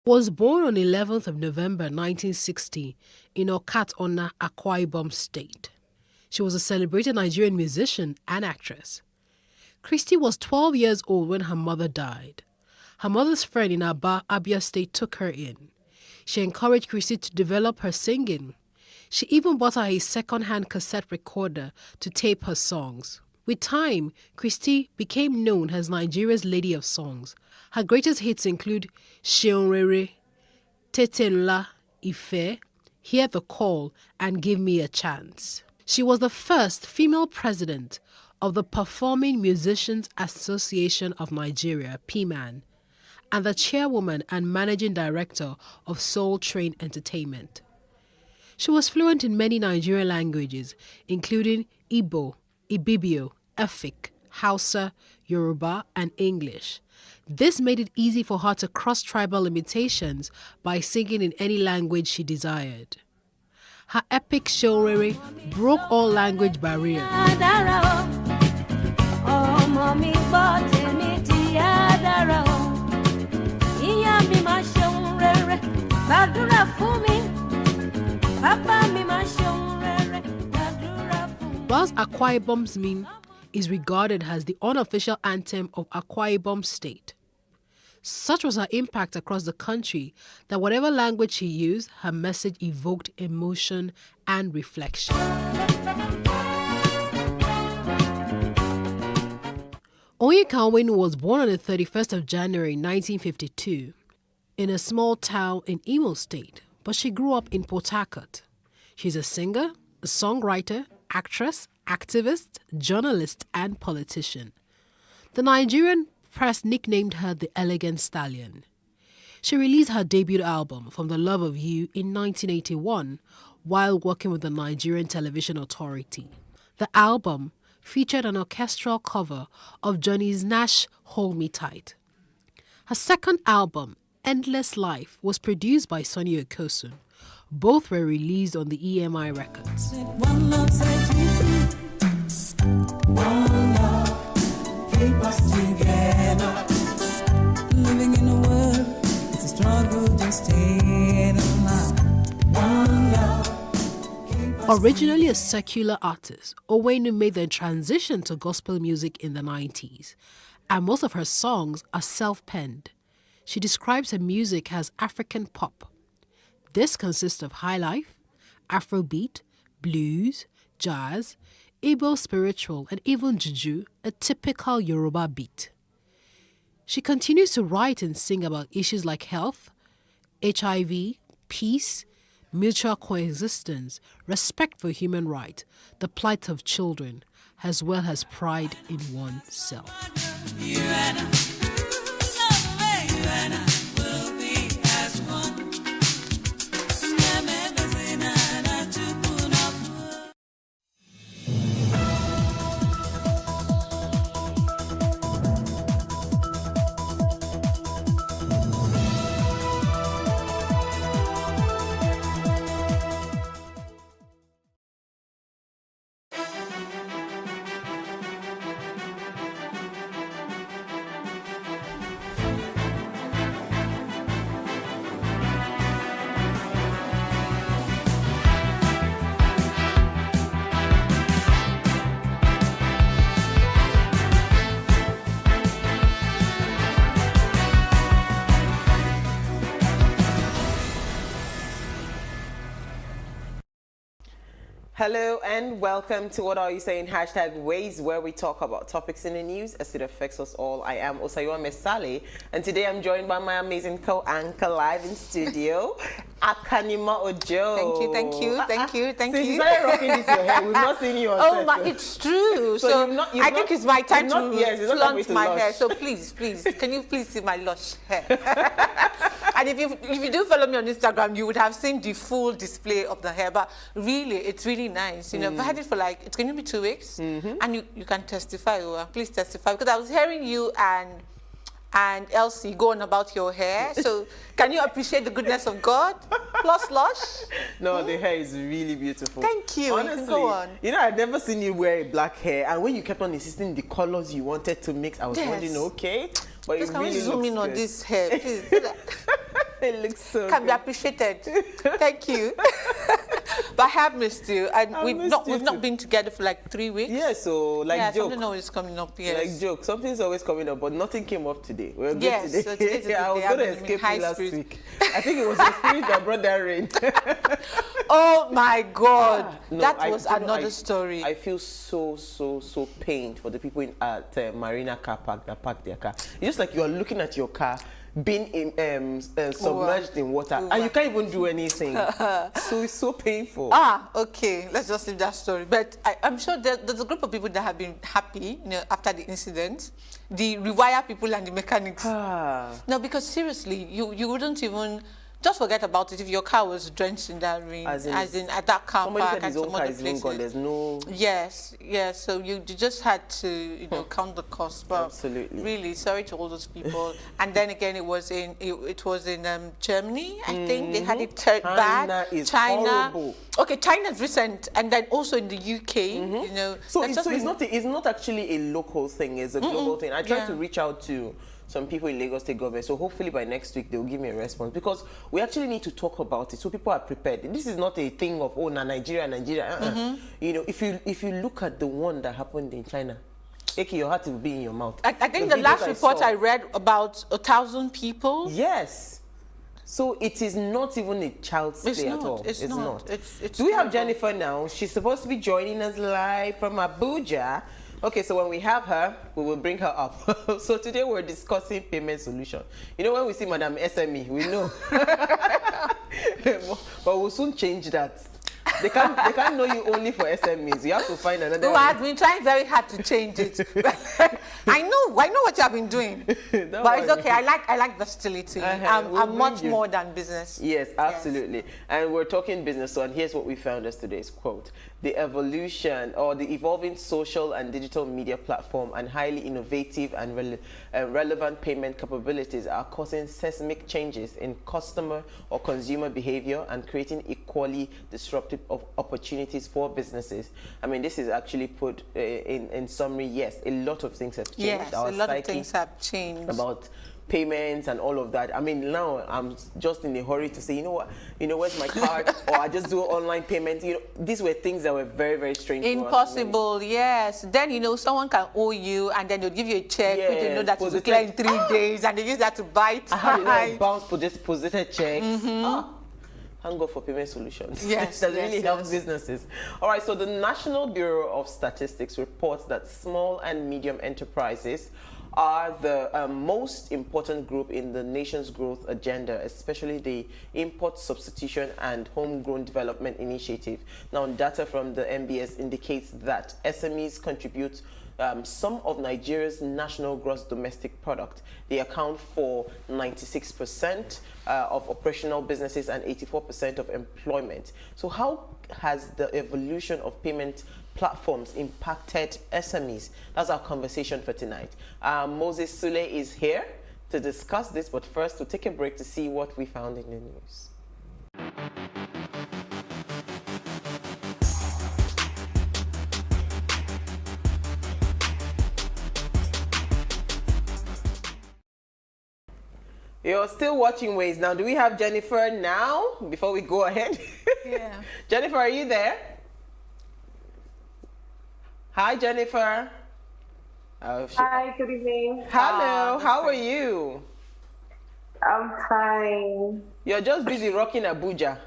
Was born on 11th of November 1960 in Okatona, Akwa Ibom State. She was a celebrated Nigerian musician and actress. Christy was 12 years old when her mother died. Her mother's friend in Aba, Abia State took her in. She encouraged Christy to develop her singing. She even bought her a second-hand cassette recorder to tape her songs. With time, Christy became known as Nigeria's Lady of Songs. Her greatest hits include Seun Rere, Tete Nla, Ife, Hear the Call, and Give Me a Chance. She was the first female president of the Performing Musicians Association of Nigeria, PMAN, and the chairwoman and managing director of Soul Train Entertainment. She was fluent in many Nigerian languages, including Igbo, Ibibio, Efik, Hausa, Yoruba, and English. This made it easy for her to cross tribal limitations by singing in any language she desired. Her epic Seun Rere broke all language barriers. Whilst Akwa Ibom's Min is regarded as the unofficial anthem of Akwa Ibom State, such was her impact across the country that whatever language she used, her message evoked emotion and reflection. Onyeka was born on the 31st of January 1952 in a small town in Imo State, but she grew up in Port Harcourt. She's a singer, a songwriter, actress, activist, journalist, and politician. The Nigerian press nicknamed her the Elegant Stallion. She released her debut album, From the Love of You, in 1981 while working with the Nigerian Television Authority. The album featured an orchestral cover of Johnny Nash's Hold Me Tight. Her second album, Endless Life, was produced by Sonny Okosun. Both were released on the EMI Records. One love set you free. One love keep us together. Living in a world, it's a struggle just staying alive. One love keep us Originally a secular artist, Owenu made the transition to gospel music in the 90s, and most of her songs are self-penned. She describes her music as African pop. This consists of high life, Afrobeat, blues, jazz, Igbo spiritual, and even juju, a typical Yoruba beat. She continues to write and sing about issues like health, HIV, peace, mutual coexistence, respect for human rights, the plight of children, as well as pride in oneself. Hello and welcome to What Are You Saying? #Ways, where we talk about topics in the news as it affects us all. I am Osayiwa Mesale, and today I'm joined by my amazing co-anchor live in studio, Akanima Ojo. Thank you. Since you started rocking this your hair, we've not seen you on set. Oh my, it's true. So I think it's my time to flaunt my lush. hair. So please, can you please see my lush hair? And if you do follow me on Instagram, you would have seen the full display of the hair. But really, it's really nice. You know, I've had it for like, it's going to be 2 weeks. And you can testify, please testify. Because I was hearing you and Elsie go on about your hair. So can you appreciate the goodness of God? Plus lush? No, the hair is really beautiful. Thank you. Honestly, you can go on. You know, I'd never seen you wear black hair. And when you kept on insisting the colors you wanted to mix, I was wondering, okay. But Please, it can really we zoom in on good. this hair, please? It looks so Can be good. appreciated. Thank you. But I have missed you, and we've not been together for like 3 weeks. Yeah, so like joke. Something always coming up. Yes. Like joke. Something's always coming up, but nothing came up today. We're good Yes, today. so today's a good I was day. going to I'm in escape high you last spirits. week. I think it was the spirit that brought that rain. Oh my God, No, that was you know, another story. I feel so pained for the people at Marina car park that park their car. It's just like you are looking at your car being submerged in water, and you can't even do anything. So it's so painful. Okay, let's just leave that story. But I'm sure there's a group of people that have been happy, after the incident. The rewire people and the mechanics. No, because seriously, you wouldn't even just forget about it if your car was drenched in that rain, as in at that car Somebody park said and his own some car other is even gone. places. There's no. Yes. So you just had to, count the cost. But Absolutely. really, sorry to all those people. And then again, it was in Germany. I think they had it bad. China is horrible. Okay, China's recent, and then also in the UK. So it's not actually a local thing. It's a global thing. I tried to reach out to some people in Lagos State government, so hopefully by next week they'll give me a response, because we actually need to talk about it so people are prepared. This is not a thing of Nigeria. If you look at the one that happened in China, Eki, your heart will be in your mouth. I think the last report I read, about 1,000 people. Yes. So it is not even a child's play at all. It's not. Do we have Jennifer now? She's supposed to be joining us live from Abuja. Okay, so when we have her, we will bring her up. So today we're discussing payment solution. When we see Madam SME, we know. But we'll soon change that. They can't know you only for SMEs. You have to find another one. I've been trying very hard to change it. I know what you have been doing. But it's okay. I like versatility. I'm much more than business. Yes, absolutely. Yes. And we're talking business. So, and here's what we found as today's quote: the evolution or the evolving social and digital media platform and highly innovative and relevant payment capabilities are causing seismic changes in customer or consumer behavior and creating equally disruptive opportunities for businesses. I mean, this is actually put in summary. Yes, a lot of things have changed. Yes, a lot of things have changed. About payments and all of that. I mean, now I'm just in a hurry to say, where's my card? Or I just do online payment. These were things that were very, very strange. Impossible, yes. Then, someone can owe you and then they'll give you a check, which they know that is clear in 3 days, and they use that to buy time. I had bounce deposited checks. Thank God for payment solutions. Yes, that really helps businesses. All right, so the National Bureau of Statistics reports that small and medium enterprises are the most important group in the nation's growth agenda, especially the Import Substitution and Homegrown Development Initiative. Now, data from the MBS indicates that SMEs contribute some of Nigeria's national gross domestic product. They account for 96% of operational businesses and 84% of employment. So how has the evolution of payment platforms impacted SMEs? That's our conversation for tonight. Moses Sule is here to discuss this, but first we'll take a break to see what we found in the news. You're still watching Ways. Now, do we have Jennifer now, before we go ahead? Yeah. Jennifer, are you there? Hi, Jennifer. Hi, good evening. Hello, how are you? I'm fine. You're just busy rocking Abuja.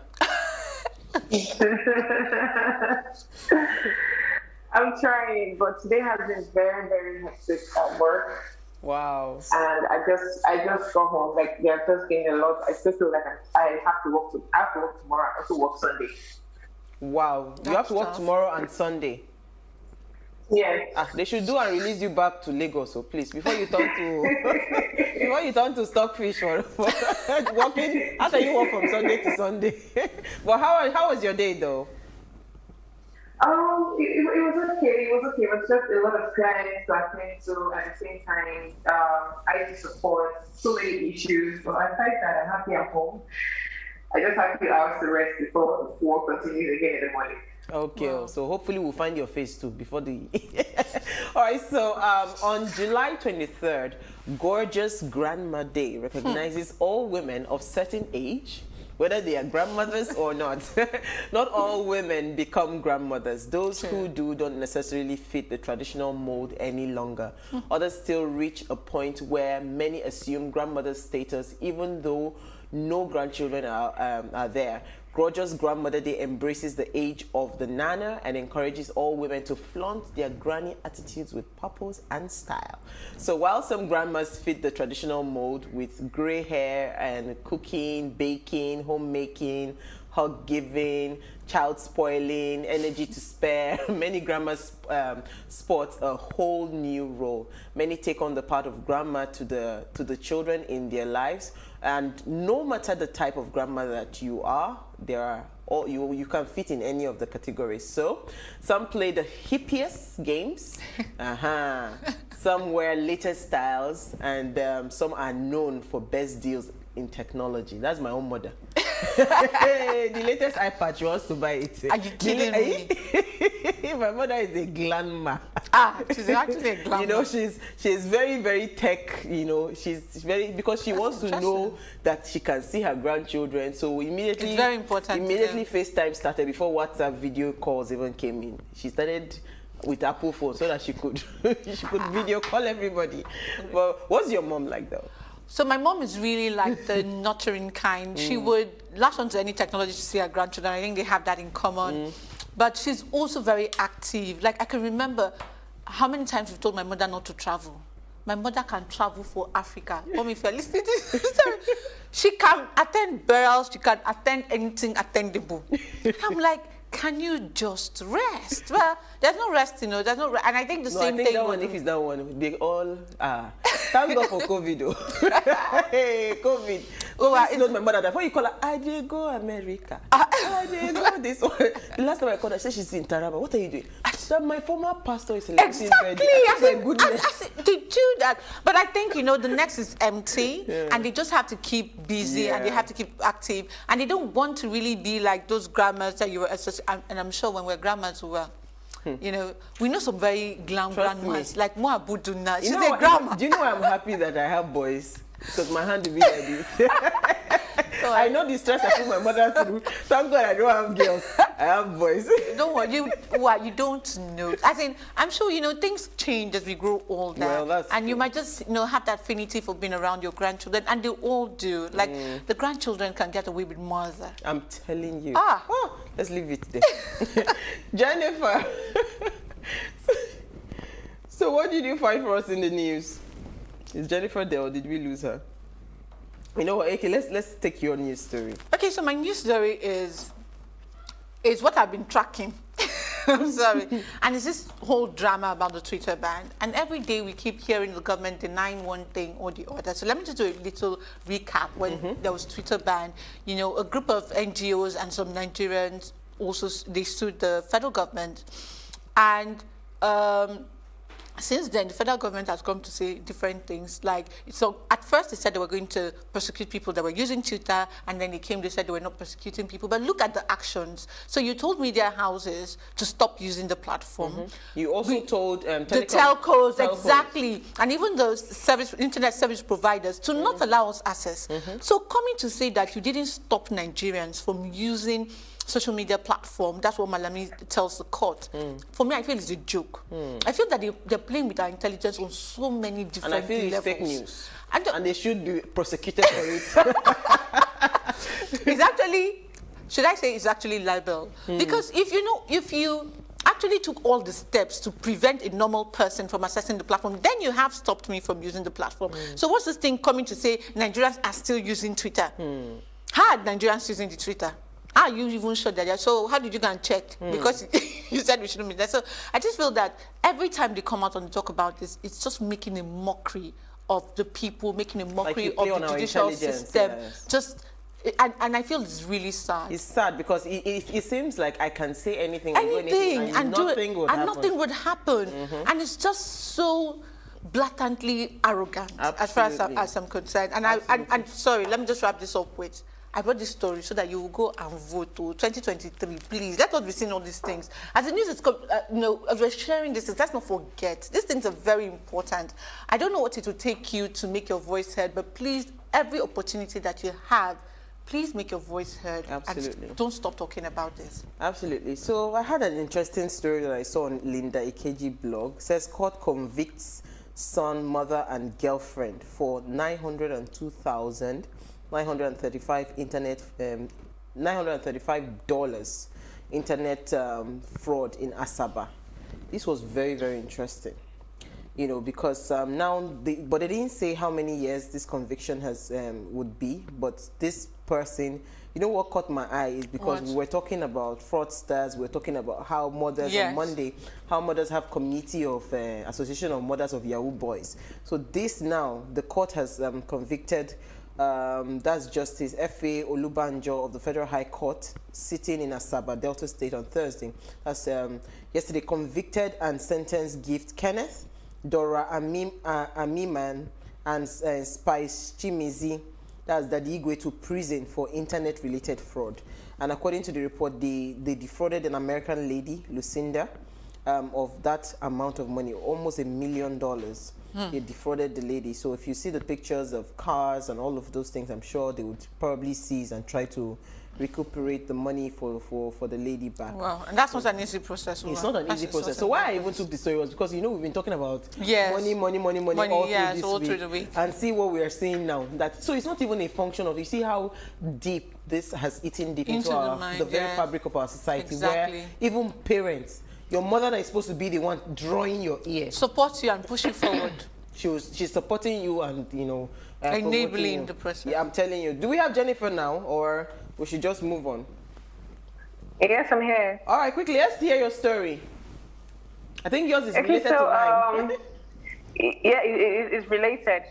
I'm trying, but today has been very, very hectic at work. Wow. And I just got home. Like, they're just getting a lot. I still feel like I have to work tomorrow. I also work Sunday. Wow. You have to work tomorrow and Sunday. Yes. They should do and release you back to Lagos, so please, before you turn to stockfish for working. How can you work from Sunday to Sunday? But how was your day though? It was okay. It was just a lot of clients to attend to at the same time. IT support, so many issues. But aside that, I'm happy at home. I just have a few hours to rest before work continues again in the morning. Okay, Wow. so hopefully we'll find your face too before the... All right, so on July 23rd, Gorgeous Grandma Day recognizes all women of certain age, whether they are grandmothers or not. Not all women become grandmothers. Those who do don't necessarily fit the traditional mold any longer. Others still reach a point where many assume grandmother status even though no grandchildren are there. Gorgeous Grandmother Day embraces the age of the nana and encourages all women to flaunt their granny attitudes with purpose and style. So while some grandmas fit the traditional mold with gray hair and cooking, baking, homemaking, hug giving, child spoiling, energy to spare, many grandmas sport a whole new role. Many take on the part of grandma to the children in their lives, and no matter the type of grandma that you are, you can fit in any of the categories. So some play the hippiest games, some wear latest styles, and some are known for best deals in technology. That's my own mother. The latest iPad, she wants to buy it. Are you kidding me? My mother is a grandma. She's actually a grandma. You know, she's very, very tech. You know, she's very, because she wants to know that she can see her grandchildren. So immediately, it's very important. Immediately, FaceTime started before WhatsApp video calls even came in. She started with Apple phone so that she could video call everybody. But what's your mom like though? So my mom is really like the nurturing kind. She would latch onto any technology to see her grandchildren. I think they have that in common. But she's also very active. Like I can remember how many times we've told my mother not to travel. My mother can travel for Africa. Mom, if you're listening to this, she can attend burials, she can attend anything attendable. I'm like, can you just rest? Well, there's no rest, you know. There's no, and I think the same thing. That one, if it's that one, they all thank God for COVID. Hey, COVID. It's not my mother. That's why you call her. I did go America. I did go this one. The last time I called her, she said she's in Taraba. What are you doing? I said my former pastor is exactly. I said, they do that, but I think the next is empty, and they just have to keep busy and they have to keep active, and they don't want to really be like those grandmas that you were. And I'm sure when we're grandmas, we were. We know some very glam grandmas, like Moabu Duna. She's a grandma. Do you know why I'm happy that I have boys? Because my hand will be like this. I know the stress I put my mother through. Thank God I don't have girls. I have boys. Don't worry. You don't know. I think I'm sure things change as we grow older. Well, that's and you true. might just have that affinity for being around your grandchildren, and they all do. Like the grandchildren can get away with mother. I'm telling you. Let's leave it there. Jennifer. So what did you find for us in the news? Is Jennifer there or did we lose her? You know what, okay, let's take your news story. Okay, so my news story is what I've been tracking. I'm sorry. And it's this whole drama about the Twitter ban. And every day we keep hearing the government denying one thing or the other. So let me just do a little recap. When there was Twitter ban, a group of NGOs and some Nigerians also, they sued the federal government. And since then, the federal government has come to say different things. Like, so at first they said they were going to persecute people that were using Twitter, and then they said they were not persecuting people. But look at the actions. So you told media houses to stop using the platform. You also told the telcos, exactly, and even the internet service providers to not allow us access. So coming to say that you didn't stop Nigerians from using social media platform, that's what Malami tells the court. For me, I feel it's a joke. I feel that they're playing with our intelligence on so many different levels. And I feel it's fake news. And they should be prosecuted for it. It's actually, should I say it's actually libel? Because if you actually took all the steps to prevent a normal person from accessing the platform, then you have stopped me from using the platform. So what's this thing coming to say Nigerians are still using Twitter? How are Nigerians using the Twitter? Are you even sure that? So how did you go and check? Because you said we shouldn't be there. So I just feel that every time they come out and talk about this, it's just making a mockery of the people, making a mockery of the judicial system. Just, and I feel it's really sad. It's sad because it seems like I can say anything and nothing would happen. And it's just so blatantly arrogant. Absolutely. As far as I'm concerned. And sorry, let me just wrap this up with, I brought this story so that you will go and vote to 2023. Please, let us be seeing all these things. As the news is, as we're sharing this, let's not forget. These things are very important. I don't know what it will take you to make your voice heard, but please, every opportunity that you have, please make your voice heard. Absolutely. And don't stop talking about this. Absolutely. So I had an interesting story that I saw on Linda Ikeji blog. It says court convicts son, mother, and girlfriend for $935 internet fraud in Asaba. This was very, very interesting. You know, because but they didn't say how many years this conviction has would be. But this person, you know what caught my eye is because we were talking about fraudsters. We were talking about how mothers on Monday, how mothers have community of association of mothers of Yahoo boys. So this now, the court has convicted. That's Justice F.A. Olubanjo of the Federal High Court, sitting in Asaba, Delta State on Thursday. That's yesterday, convicted and sentenced Gift Kenneth, Dora Amiman, and Spice Chimizi, that's Daddy Igwe, to prison for internet-related fraud. And according to the report, they defrauded an American lady, Lucinda, of that amount of money, almost $1 million. They defrauded the lady. So if you see the pictures of cars and all of those things, I'm sure they would probably seize and try to recuperate the money for the lady back. Wow, and that's not an easy process. It's not an easy process. So why I even took the story was because, you know, we've been talking about money all through the week. And see what we are seeing now. So it's not even a function of, you see how deep this has eaten deep into the very fabric of our society, where even parents, your mother that is supposed to be the one drawing your ear, supports you and push you forward. She's supporting you and, you know, enabling the process. Yeah, I'm telling you. Do we have Jennifer now, or we should just move on? Yes, I'm here. All right, quickly, let's hear your story. I think yours is related to mine. Yeah, it's related.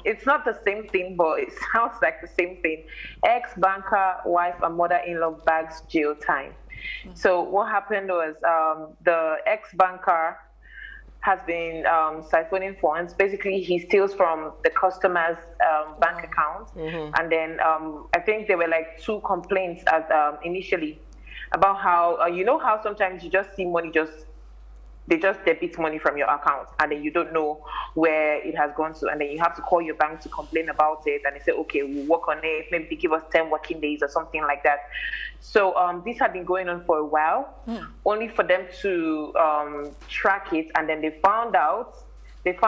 It's not the same thing, but it sounds like the same thing. Ex-banker, wife, and mother-in-law bags jail time. So what happened was the ex-banker has been siphoning funds. Basically, he steals from the customer's bank account. And then I think there were like 2 complaints initially about how, you know how sometimes you just see money they just debit money from your account and then you don't know where it has gone to, and then you have to call your bank to complain about it, and they say, okay, we'll work on it, maybe give us 10 working days or something like that. So this had been going on for a while, only for them to track it, and then they found out that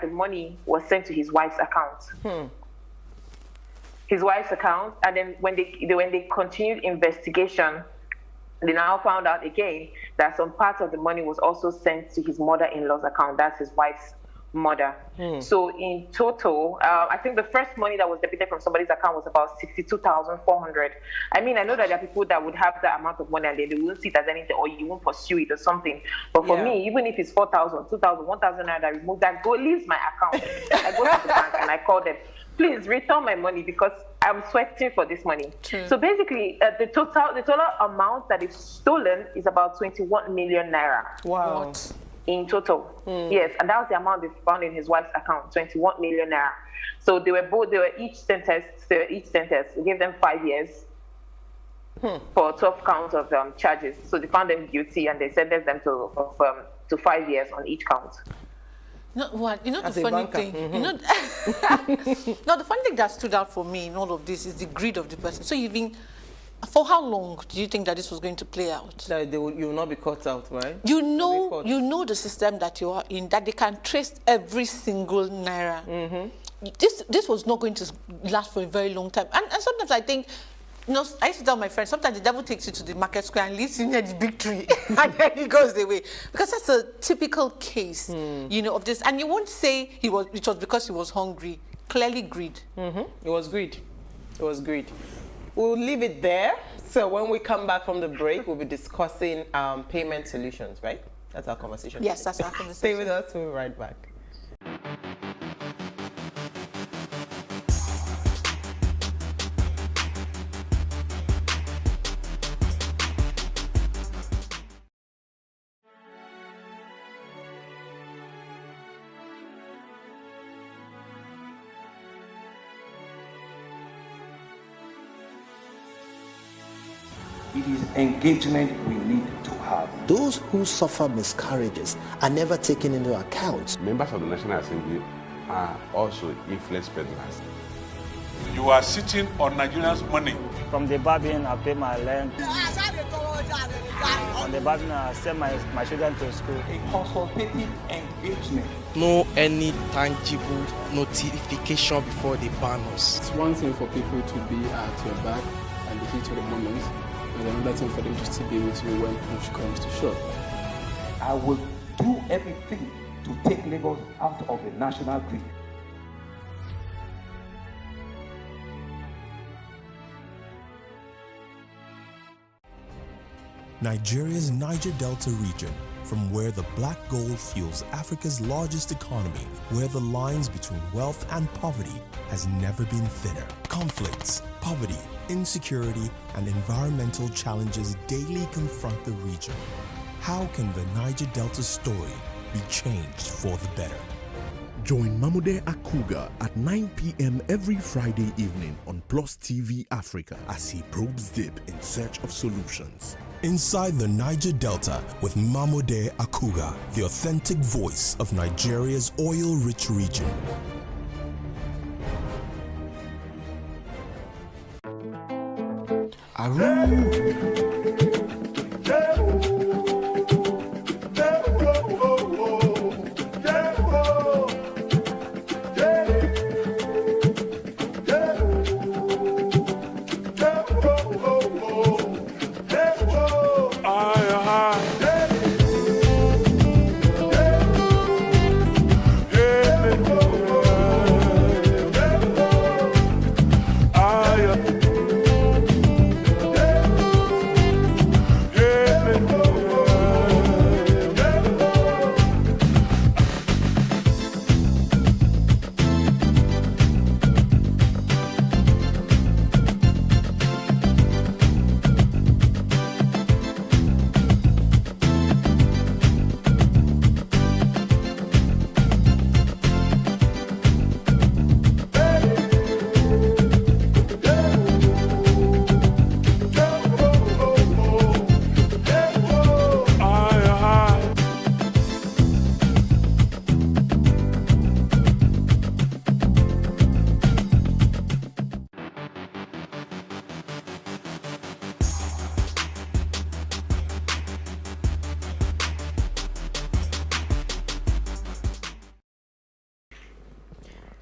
the money was sent to his wife's account. His wife's account, and then when they continued investigation, they now found out again that some part of the money was also sent to his mother-in-law's account. That's his wife's mother. So in total, I think the first money that was debited from somebody's account was about 62,400. I mean, I know that there are people that would have that amount of money and they won't see it as anything, or you won't pursue it or something. But for me, even if it's 4,000, 2,000, 1,000, I remove that, leaves my account. I go to the bank and I call them, please return my money because I'm sweating for this money. So basically, the total amount that is stolen is about 21 million naira. Wow. In total. Yes, and that was the amount they found in his wife's account, 21 million naira. So they were each sentenced. We gave them 5 years for 12 counts of charges. So they found them guilty and they sentenced them to 5 years on each count. No, what you know, the funny thing, you know, no, the funny thing that stood out for me in all of this is the greed of the person. So you've been, for how long do you think that this was going to play out? That you will not be caught out, right? You know the system that you are in, that they can trace every single naira. This was not going to last for a very long time, and sometimes I think. You know, I used to tell my friends, sometimes the devil takes you to the market square and leaves you near the big tree, and then he goes away. Because that's a typical case, you know, of this. And you won't say it was because he was hungry. Clearly greed. It was greed. It was greed. We'll leave it there. So when we come back from the break, we'll be discussing payment solutions, right? That's our conversation. Yes, that's our conversation. Stay with us. We'll be right back. It is engagement we need to have. Those who suffer miscarriages are never taken into account. Members of the National Assembly are also influence peddlers. You are sitting on Nigerians' money. From the barbing, I pay my rent. On the barbing, I send my children to school. A consultative engagement. No any tangible notification before they ban us. It's one thing for people to be at your back and the heat of the moment, and another thing for them to still be with you when push comes to shove. I will do everything to take Lagos out of the national grid. Nigeria's Niger Delta region, from where the black gold fuels Africa's largest economy, where the lines between wealth and poverty has never been thinner. Conflicts, poverty, insecurity, and environmental challenges daily confront the region. How can the Niger Delta story be changed for the better? Join Mamude Akuga at 9 p.m. every Friday evening on PlusTvAfrica as he probes deep in search of solutions. Inside the Niger Delta with Mamude Akuga, the authentic voice of Nigeria's oil-rich region.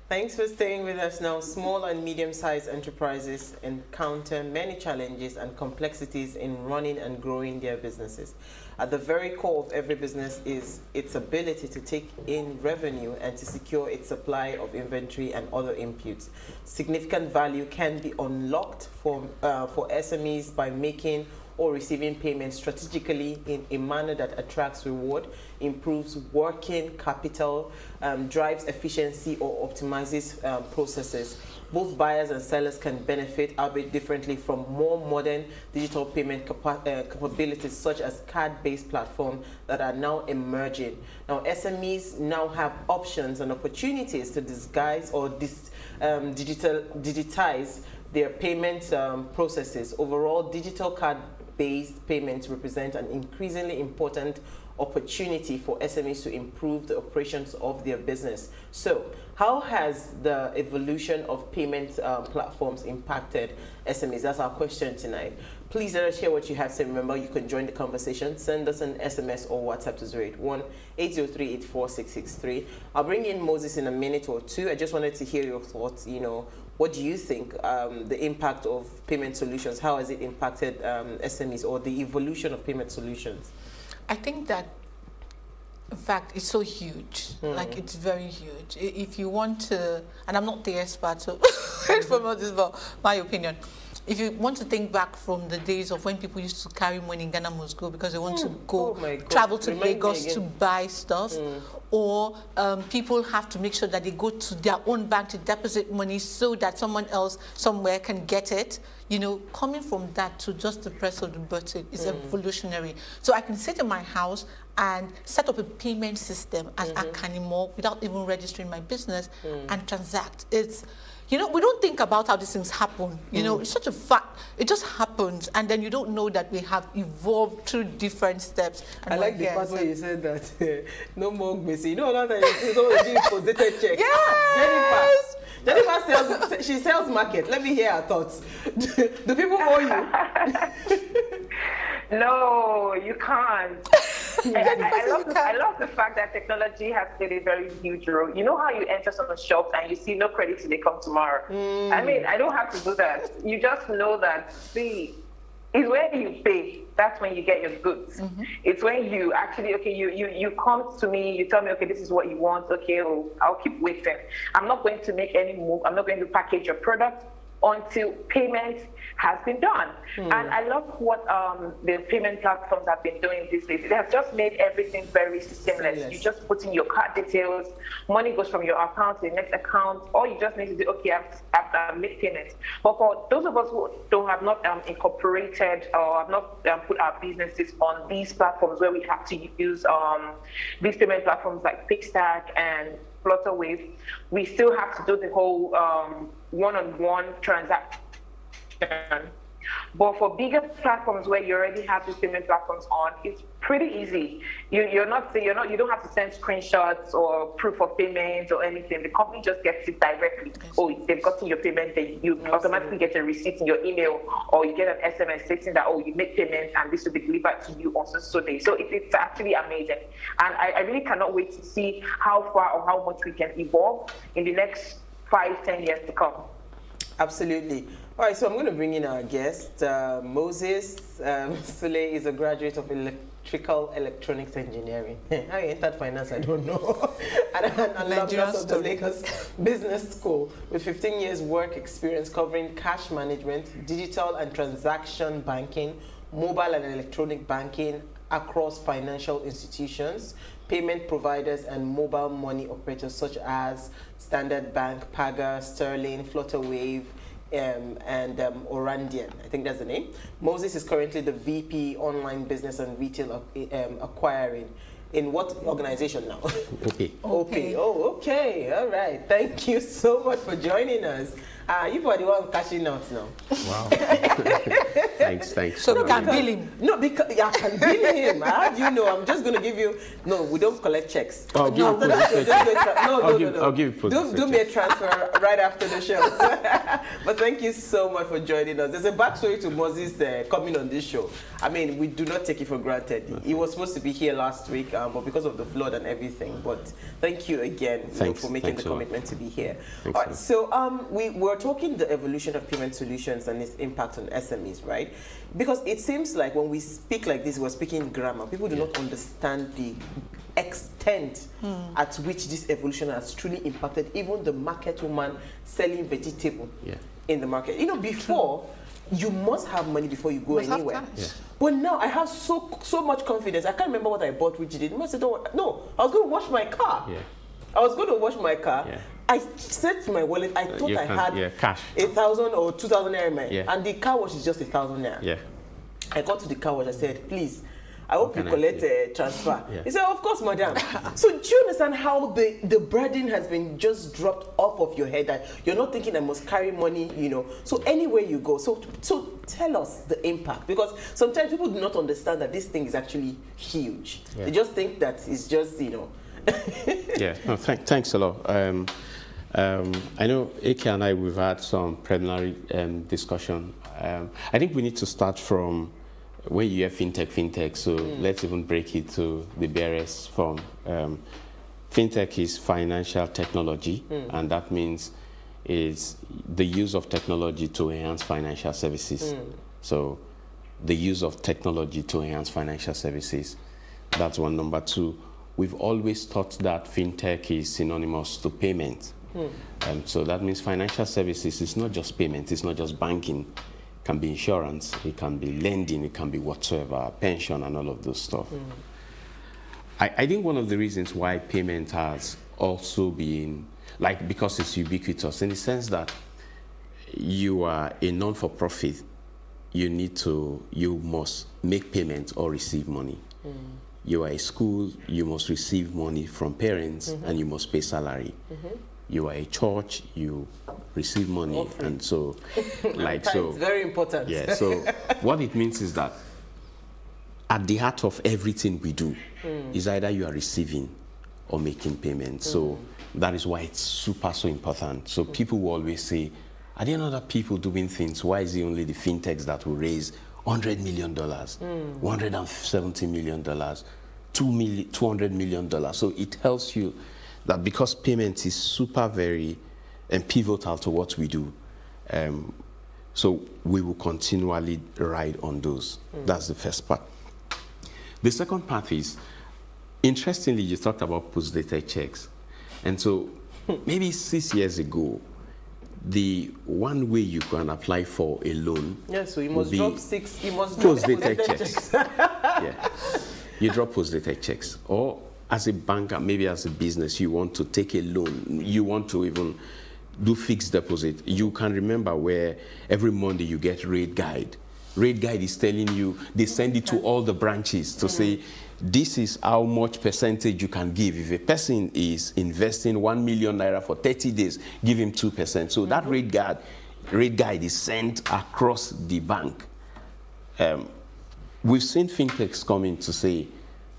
Thanks for staying with us now. Small and medium-sized enterprises encounter many challenges and complexities in running and growing their businesses. At the very core of every business is its ability to take in revenue and to secure its supply of inventory and other inputs. Significant value can be unlocked for SMEs by making or receiving payments strategically in a manner that attracts reward, improves working capital, drives efficiency or optimizes processes. Both buyers and sellers can benefit, albeit differently, from more modern digital payment capabilities such as card-based platforms that are now emerging. Now, SMEs now have options and opportunities to disguise or digitize their payment processes. Overall, digital card-based payments represent an increasingly important opportunity for SMEs to improve the operations of their business. So, how has the evolution of payment platforms impacted SMEs? That's our question tonight. Please let us hear what you have to say. Remember, you can join the conversation. Send us an SMS or WhatsApp to 081-803-84663. I'll bring in Moses in a minute or two. I just wanted to hear your thoughts. You know, what do you think the impact of payment solutions, how has it impacted SMEs or the evolution of payment solutions? I think that, in fact, it's so huge. Like, it's very huge. If you want to, and I'm not the expert, so from all this, but my opinion, if you want to think back from the days of when people used to carry money in Ghana must go because they want to go travel to Lagos to buy stuff, or people have to make sure that they go to their own bank to deposit money so that someone else somewhere can get it. You know, coming from that to just the press of the button is evolutionary. So I can sit in my house and set up a payment system as Akanimo without even registering my business and transact. you know, we don't think about how these things happen. You know, it's such a fact. It just happens, and then you don't know that we have evolved through different steps. And I like the part where you said that no more messy. You know, a lot of times you don't positive check. Yes! Jennifer sells, she sells market. Let me hear her thoughts. Do people owe you? No, you can't. I love the fact that technology has played a very huge role. You know how you enter some shops and you see no credit till they come tomorrow? I mean, I don't have to do that. You just know that, see, it's when you pay. That's when you get your goods. It's when you actually, okay, you come to me, you tell me, okay, this is what you want. Okay, I'll keep waiting. I'm not going to make any move. I'm not going to package your product until payment has been done. And I love what the payment platforms have been doing these days. They have just made everything very seamless. You just put in your card details, money goes from your account to the next account. All you just need to do, okay, I've made payments. But for those of us who have not incorporated or have not put our businesses on these platforms where we have to use these payment platforms like Paystack and PlusTvAfrica, we still have to do the whole one-on-one transaction. But for bigger platforms where you already have these payment platforms on, it's pretty easy. You don't have to send screenshots or proof of payment or anything. The company just gets it directly. Oh, they've gotten your payment, then you automatically get a receipt in your email, or you get an SMS stating that, oh, you made payment and this will be delivered to you on so day. So it's actually amazing. And I really cannot wait to see how far or how much we can evolve in the next 5-10 years to come. Absolutely. All right, so I'm going to bring in our guest, Moses Sule is a graduate of electrical electronics engineering. How he entered finance, I don't know. and alumnus of the Lagos Business School with 15 years work experience covering cash management, digital and transaction banking, mobile and electronic banking across financial institutions, payment providers and mobile money operators such as Standard Bank, Paga, Sterling, Flutterwave, and Orandian. I think that's the name. Moses is currently the VP Online Business and Retail Acquiring. In what organization now? Okay. Okay. Oh, okay. All right. Thank you so much for joining us. You are the one cashing out now. Wow. Thanks. So we can bill him. No, because I can bill him. How do you know? I'm just going to give you. No, we don't collect checks. I'll give you do me a transfer right after the show. But thank you so much for joining us. There's a backstory to Moses coming on this show. I mean, we do not take it for granted. He was supposed to be here last week, but because of the flood and everything. But thank you again for making the commitment to be here. All right, so we were talking the evolution of payment solutions and its impact on SMEs, right? Because it seems like when we speak like this, we're speaking grammar. People do not understand the extent at which this evolution has truly impacted even the market woman selling vegetable in the market. You know, before, you must have money before you go anywhere. But now I have so much confidence. I can't remember what I bought, which did. I said, no, I was going to wash my car. I was going to wash my car. I said to my wallet, I thought I had cash. 1,000 or 2,000 naira, and the car wash is just 1,000 naira. I got to the car wash. I said, please, I hope you collect a transfer. He said, of course, madam. So do you understand how the burden has been just dropped off of your head, that you're not thinking I must carry money, you know. So anywhere you go, so tell us the impact, because sometimes people do not understand that this thing is actually huge. They just think that it's just, you know. Thanks a lot. I know AK and I, we've had some preliminary discussion. I think we need to start from when you hear fintech, so let's even break it to the barest form. Fintech is financial technology, and that means is the use of technology to enhance financial services. So the use of technology to enhance financial services, that's one. Number two, we've always thought that fintech is synonymous to payment. So that means financial services is not just payment, it's not just banking. It can be insurance, it can be lending, it can be whatsoever, pension and all of those stuff. I think one of the reasons why payment has also been, because it's ubiquitous in the sense that you are a non-for-profit, you must make payment or receive money. You are a school, you must receive money from parents and you must pay salary. you are a church, you receive money, Offering. and so, like, so. It's very important. Yeah, so what it means is that at the heart of everything we do is either you are receiving or making payments. So that is why it's super, so important. So people will always say, are there other people doing things? Why is it only the fintechs that will raise $100 million, $170 million, $200 million? So it tells you that because payment is super very and pivotal to what we do, so we will continually ride on those. That's the first part. The second part is, interestingly, you talked about post-dated checks. And so maybe 6 years ago, the one way you can apply for a loan. Yes, so you must drop six. You must drop post-dated checks. Yeah, you drop post-dated checks. Or as a banker, maybe as a business, you want to take a loan. You want to even do fixed deposit. You can remember where every Monday you get rate guide. Rate guide is telling you, they send it to all the branches to say, this is how much percentage you can give. If a person is investing 1 million naira for 30 days, give him 2%. So that rate guide is sent across the bank. We've seen fintechs come in to say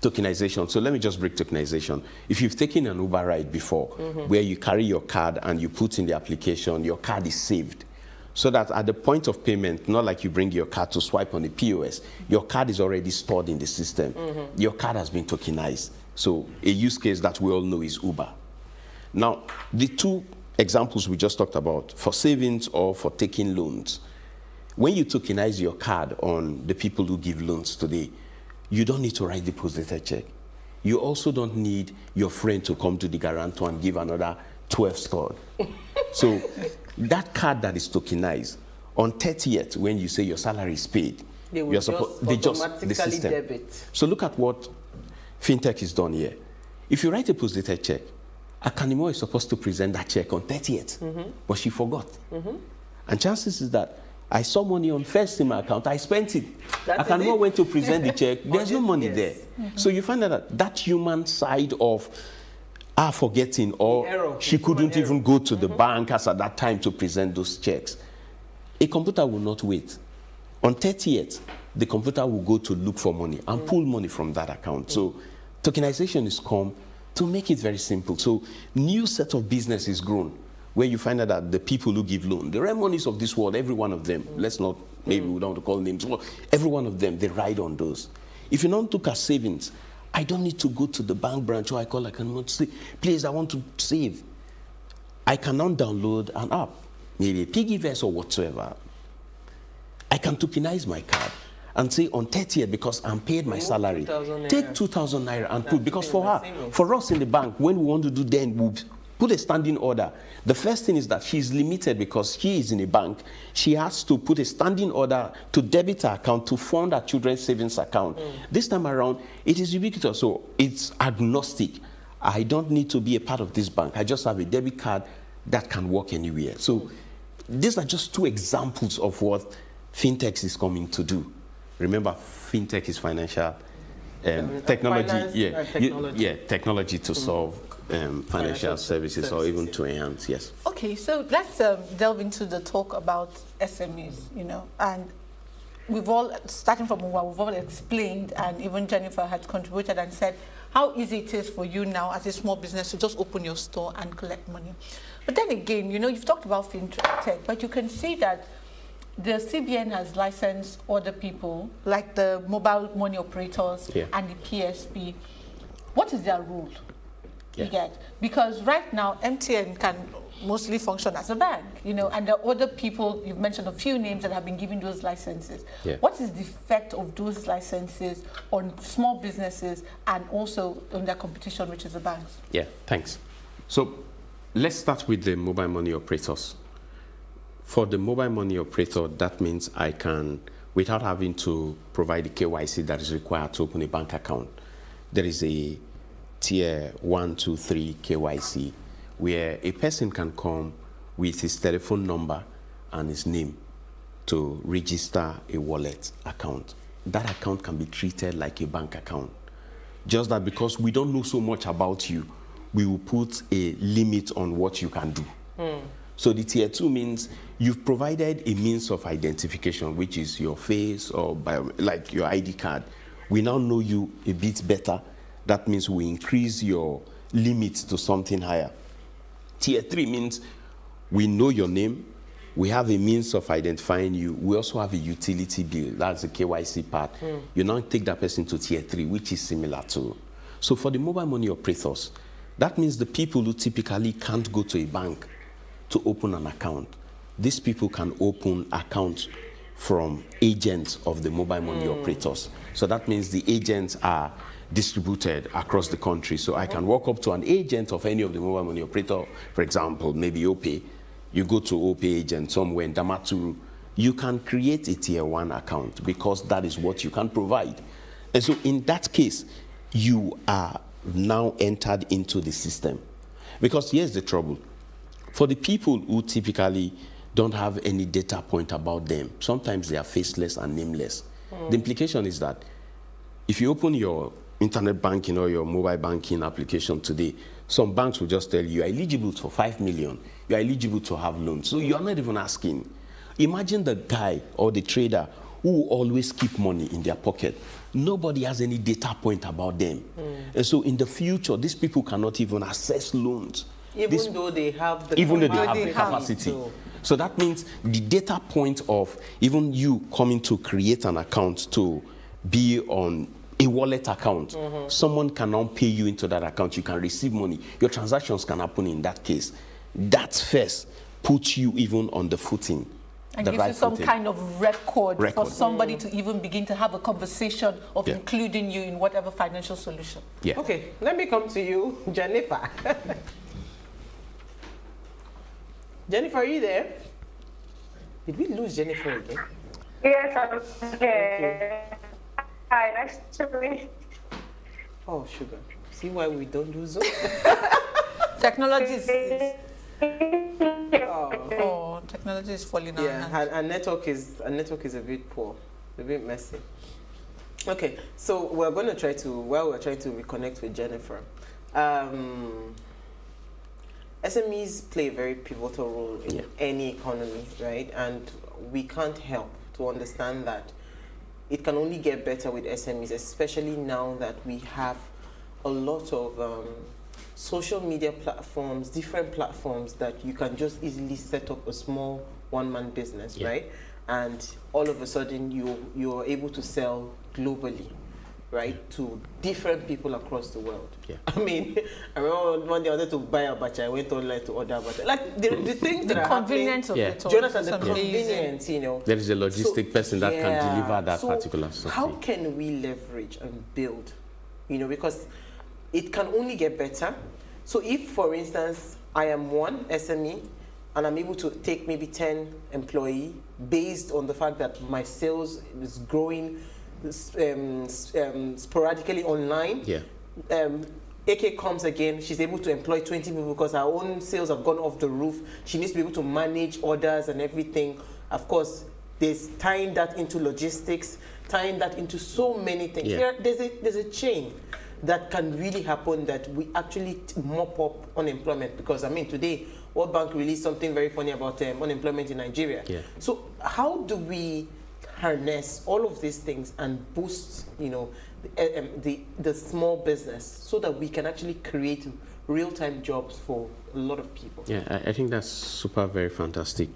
tokenization. So let me just break tokenization. If you've taken an Uber ride before, where you carry your card and you put in the application, your card is saved. So that at the point of payment, not like you bring your card to swipe on the POS, your card is already stored in the system. Your card has been tokenized. So a use case that we all know is Uber. Now, the two examples we just talked about, for savings or for taking loans, when you tokenize your card on the people who give loans today, you don't need to write the post-dated check. You also don't need your friend to come to the guarantor and give another 12 score. So that card that is tokenized, on 30th, when you say your salary is paid, they will just automatically debit. So look at what fintech is done here. If you write a post-dated check, Akanimo is supposed to present that check on 30th, but she forgot. And chances is that I saw money on first in my account, I spent it. Akanimo went to present the check, there's no money there. So you find out that human side of forgetting, or she couldn't even go to the bank as at that time to present those checks. A computer will not wait. On 30th, the computer will go to look for money and pull money from that account. So tokenization is come to make it very simple. So new set of business is grown, where you find out that the people who give loan, the remonies of this world, every one of them, let's not, maybe we don't want to call names, well, every one of them, they ride on those. If you don't look at savings, I don't need to go to the bank branch or I can say, please, I want to save. I can now download an app, maybe a Piggyverse or whatsoever. I can tokenize my card and say on 30th, because I'm paid my salary, take 2,000 naira and put, because for us in the bank, when we want to do then, we'll put a standing order. The first thing is that she's limited because she is in a bank. She has to put a standing order to debit her account to fund her children's savings account. This time around, it is ubiquitous, so it's agnostic. I don't need to be a part of this bank. I just have a debit card that can work anywhere. So these are just two examples of what fintech is coming to do. Remember, fintech is financial technology. Technology to solve financial services or even to enhance, yes. Okay, so let's delve into the talk about SMEs, and we've all, starting from what we've all explained, and even Jennifer had contributed and said how easy it is for you now as a small business to just open your store and collect money. But then again, you've talked about fintech, but you can see that the CBN has licensed other people, like the mobile money operators and the PSP. What is their role? You get? Because right now, MTN can mostly function as a bank, and there are other people, you've mentioned a few names that have been given those licenses. What is the effect of those licenses on small businesses and also on their competition, which is the banks? Yeah, thanks. So let's start with the mobile money operators. For the mobile money operator, that means I can, without having to provide the KYC that is required to open a bank account, there is a tier 1, 2, 3 KYC, where a person can come with his telephone number and his name to register a wallet account. That account can be treated like a bank account. Just that because we don't know so much about you, we will put a limit on what you can do. So the tier 2 means you've provided a means of identification, which is your face or like your ID card. We now know you a bit better. That means we increase your limits to something higher. Tier 3 means we know your name, we have a means of identifying you, we also have a utility bill, that's the KYC part. You now take that person to tier 3, which is similar to. So for the mobile money operators, that means the people who typically can't go to a bank to open an account, these people can open accounts from agents of the mobile money operators. So that means the agents are distributed across the country. So I can walk up to an agent of any of the mobile money operator, for example, maybe OPay. You go to OPay agent somewhere in Damaturu, you can create a tier 1 account because that is what you can provide. And so in that case, you are now entered into the system. Because here's the trouble. For the people who typically don't have any data point about them, sometimes they are faceless and nameless. The implication is that if you open your internet banking or your mobile banking application today, some banks will just tell you, you're eligible for 5 million, you're eligible to have loans. So you're not even asking. Imagine the guy or the trader who always keep money in their pocket. Nobody has any data point about them. And so in the future, these people cannot even access loans. Even though they have the capacity. So that means the data point of even you coming to create an account to be on a wallet account, someone can now pay you into that account, you can receive money, your transactions can happen in that case. That first puts you even on the footing. And gives you some kind of record for somebody to even begin to have a conversation of including you in whatever financial solution. Okay, let me come to you, Jennifer. Jennifer, are you there? Did we lose Jennifer again? Yes, I'm here. Hi, nice to meet you. Oh, sugar. See why we don't do Zoom? Technology is... Oh, technology is falling out. Yeah, our network is a bit poor, a bit messy. Okay, so we're going to try to, while we're trying to reconnect with Jennifer, SMEs play a very pivotal role in any economy, right? And we can't help to understand that it can only get better with SMEs, especially now that we have a lot of social media platforms, different platforms that you can just easily set up a small one-man business, right? And all of a sudden you're able to sell globally, right, to different people across the world. I mean, I remember one day I wanted to buy a batch, I went online to order a batch. Like the things that are convenience happening, of it all. Jonathan, the convenience, you know. There is a logistic person that can deliver that particular stuff. How can we leverage and build, you know, because it can only get better. So if, for instance, I am one SME and I'm able to take maybe 10 employees based on the fact that my sales is growing sporadically online. AK comes again, she's able to employ 20 people because her own sales have gone off the roof. She needs to be able to manage orders and everything. Of course, there's tying that into logistics, tying that into so many things. There's a chain that can really happen that we actually mop up unemployment, because I mean today World Bank released something very funny about unemployment in Nigeria. So how do we harness all of these things and boost, you know, the small business so that we can actually create real-time jobs for a lot of people? I think that's super, very fantastic.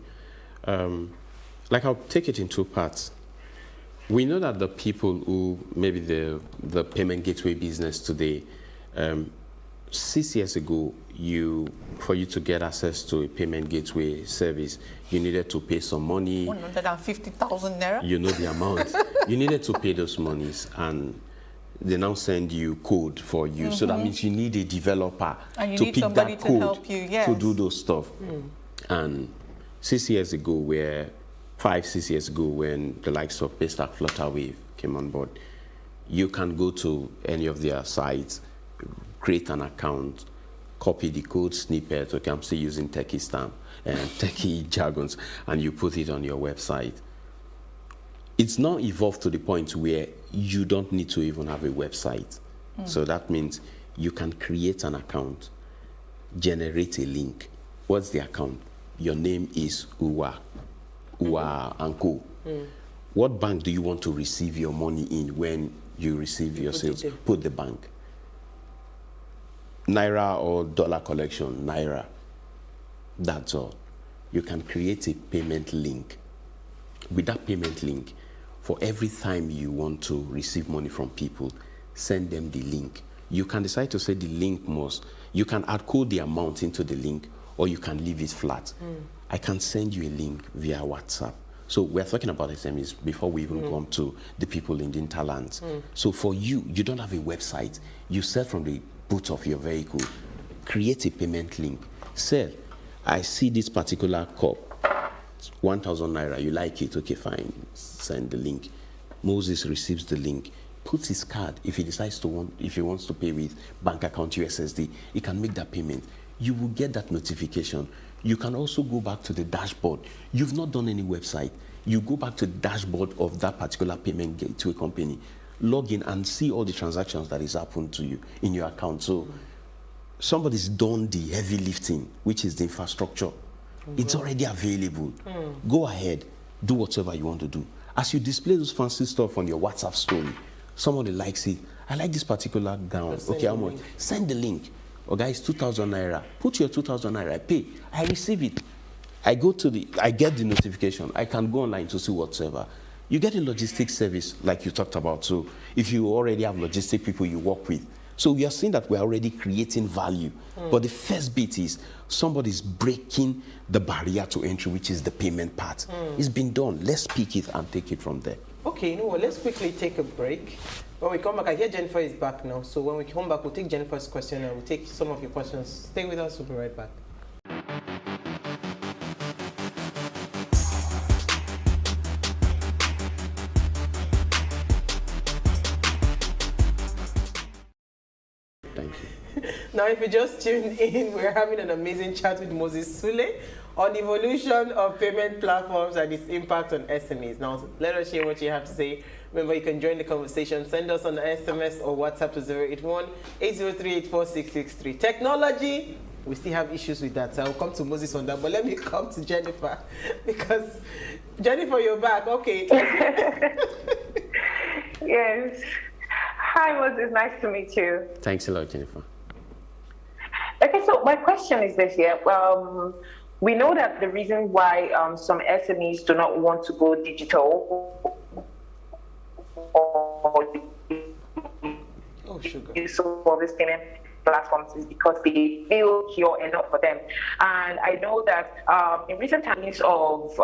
Like, I'll take it in two parts. We know that the people who maybe the payment gateway business today, 6 years ago, for you to get access to a payment gateway service, you needed to pay some money. 150,000 naira. You know the amount. You needed to pay those monies, and they now send you code for you. So that means you need a developer to pick that code to help you, to do those stuff. And 6 years ago, 5-6 years ago, when the likes of Paystack, Flutterwave came on board, you can go to any of their sites, create an account, copy the code snippet. Okay, I'm still using techie stamp and techie jargons, and you put it on your website. It's now evolved to the point where you don't need to even have a website. So that means you can create an account, generate a link. What's the account? Your name is Uwa and Co. What bank do you want to receive your money in when you receive your sales? Put the bank. Naira or dollar collection, Naira. That's all. You can create a payment link. With that payment link, for every time you want to receive money from people, send them the link. You can decide to say the link you can add code the amount into the link, or you can leave it flat. I can send you a link via WhatsApp. So we're talking about SMEs before we even come to the people in the hinterlands. So for you, you don't have a website. You sell from the boot of your vehicle. Create a payment link. Sell. I see this particular cup, 1,000 naira. You like it? Okay, fine. Send the link. Moses receives the link. Puts his card. If he decides if he wants to pay with bank account USSD, he can make that payment. You will get that notification. You can also go back to the dashboard. You've not done any website. You go back to the dashboard of that particular payment gateway company, log in and see all the transactions that is happened to you in your account. So somebody's done the heavy lifting, which is the infrastructure. It's already available. Go ahead, do whatever you want to do. As you display those fancy stuff on your WhatsApp story, somebody likes it. I like this particular gown. Okay, how much? Send the link. Oh, guys, 2,000 naira. Put your 2,000 naira. I pay. I receive it. I get the notification. I can go online to see whatsoever. You get a logistics service like you talked about. So if you already have logistic people you work with, so we are seeing that we're already creating value. But the first bit is somebody's breaking the barrier to entry, which is the payment part. It's been done. Let's pick it and take it from there. Okay, you know what? Let's quickly take a break. When we come back, I hear Jennifer is back now. So when we come back, we'll take Jennifer's question and we'll take some of your questions. Stay with us. We'll be right back. Thank you. Now, if you just tuned in, we're having an amazing chat with Moses Sule on the evolution of payment platforms and its impact on SMEs. Now, let us hear what you have to say. Remember, you can join the conversation. Send us an SMS or WhatsApp to 081-803-84663. Technology, we still have issues with that. So I'll come to Moses on that. But let me come to Jennifer. Because, Jennifer, you're back. Okay. Yes. Hi, Moses. Nice to meet you. Thanks a lot, Jennifer. Okay, so my question is this here. We know that the reason why some SMEs do not want to go digital or use all these payment platforms is because they feel secure enough for them. And I know that in recent times of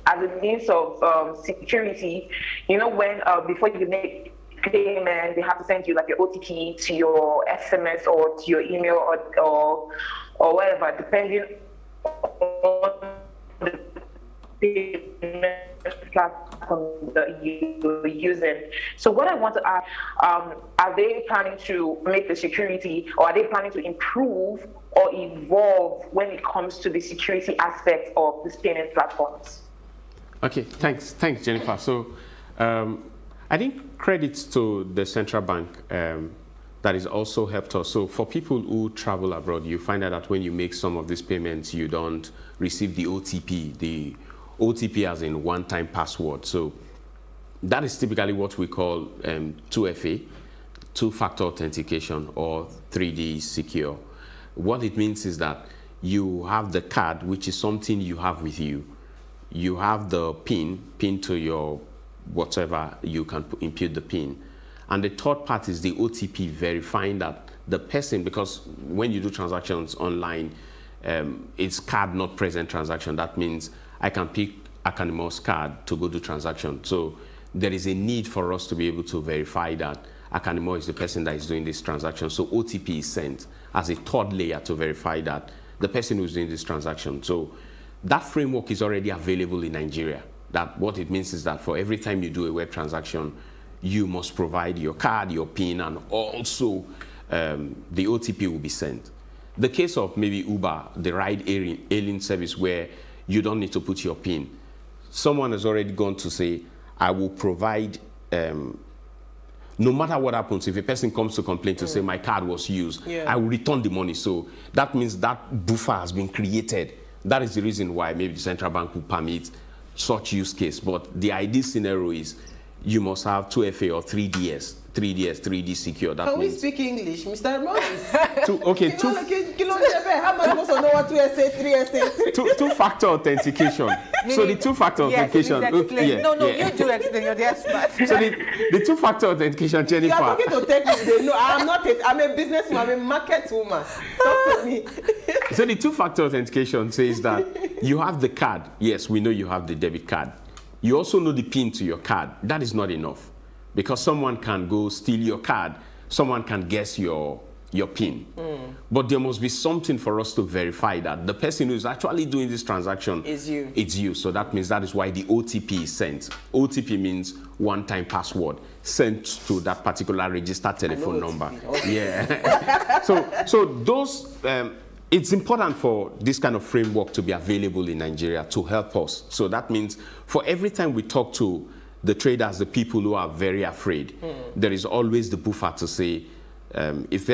as a means of security, you know, when before you make payment, they have to send you like your OTP to your SMS or to your email or whatever, depending on the payment platform that you're using. So what I want to ask, are they planning to make the security, or are they planning to improve or evolve when it comes to the security aspect of these payment platforms? Okay, thanks, Jennifer. So I think credits to the central bank that has also helped us. So for people who travel abroad, you find out that when you make some of these payments, you don't receive the OTP. The OTP as in one-time password. So that is typically what we call 2FA, two-factor authentication, or 3D secure. What it means is that you have the card, which is something you have with you. You have the PIN to your whatever, you can impute the PIN. And the third part is the OTP, verifying that the person, because when you do transactions online, it's card not present transaction. That means I can pick Akanimo's card to go do transaction. So there is a need for us to be able to verify that Akanimo is the person that is doing this transaction. So OTP is sent as a third layer to verify that the person who's doing this transaction. So that framework is already available in Nigeria. That what it means is that for every time you do a web transaction, you must provide your card, your PIN, and also the OTP will be sent. The case of maybe Uber, the ride-hailing service where you don't need to put your PIN. Someone has already gone to say, I will provide no matter what happens, if a person comes to complain to say my card was used, I will return the money. So that means that buffer has been created. That is the reason why maybe the central bank will permit such use case. But the ideal scenario is you must have 2FA or 3DS. 3D secure. That Can we means speak English, Mr. Moses? How am I supposed to know what 2SA, 3SA? Two-factor authentication. So the two-factor authentication. You do explain. You're the expert. So the two-factor authentication, Jennifer. You are talking to technical. No, I'm not. I'm a businesswoman. I'm a market woman. Talk to me. So the two-factor authentication says that you have the card. Yes, we know you have the debit card. You also know the PIN to your card. That is not enough. Because someone can go steal your card, someone can guess your PIN. But there must be something for us to verify that the person who is actually doing this transaction is you. It's you. So that means that is why the OTP is sent. OTP means one-time password sent to that particular registered telephone number. Yeah. So those. It's important for this kind of framework to be available in Nigeria to help us. So that means for every time we talk to the traders, the people who are very afraid, there is always the buffer to say, if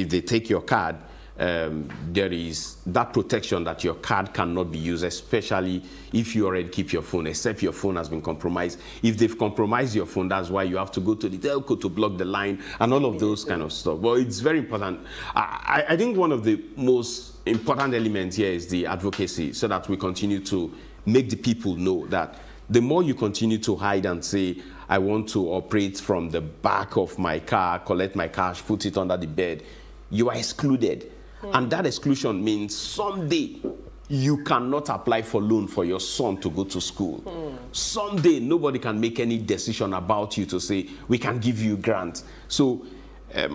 they take your card, there is that protection that your card cannot be used, especially if you already keep your phone, except your phone has been compromised. If they've compromised your phone, that's why you have to go to the telco to block the line and all of those kind of stuff. But it's very important. I think one of the most important elements here is the advocacy, so that we continue to make the people know that the more you continue to hide and say, I want to operate from the back of my car, collect my cash, put it under the bed, you are excluded. And that exclusion means someday you cannot apply for loan for your son to go to school. Someday nobody can make any decision about you to say, we can give you grant. So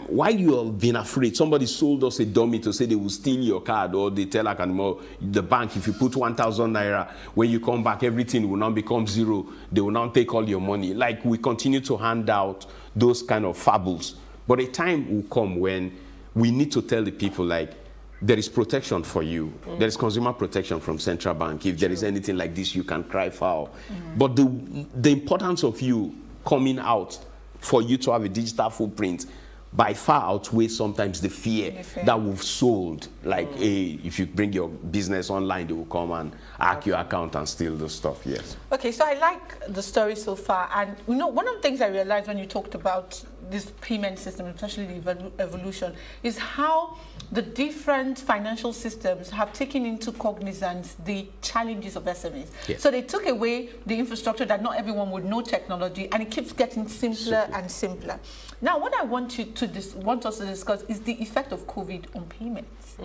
while you have been afraid, somebody sold us a dummy to say they will steal your card, or they tell the bank, if you put 1,000 naira, when you come back, everything will now become zero. They will now take all your money. Like, we continue to hand out those kind of fables. But a time will come when we need to tell the people, like, there is protection for you. There is consumer protection from central bank. If there is anything like this, you can cry foul. But the importance of you coming out for you to have a digital footprint by far outweighs sometimes the fear that we've sold. Like, if you bring your business online, they will come and hack your account and steal the stuff. Yes. Okay, so I like the story so far. And, you know, one of the things I realized when you talked about this payment system, especially the evolution, is how the different financial systems have taken into cognizance the challenges of SMEs. Yes. So they took away the infrastructure that not everyone would know technology, and it keeps getting simpler and simpler. Now, what I want us to discuss is the effect of COVID on payments.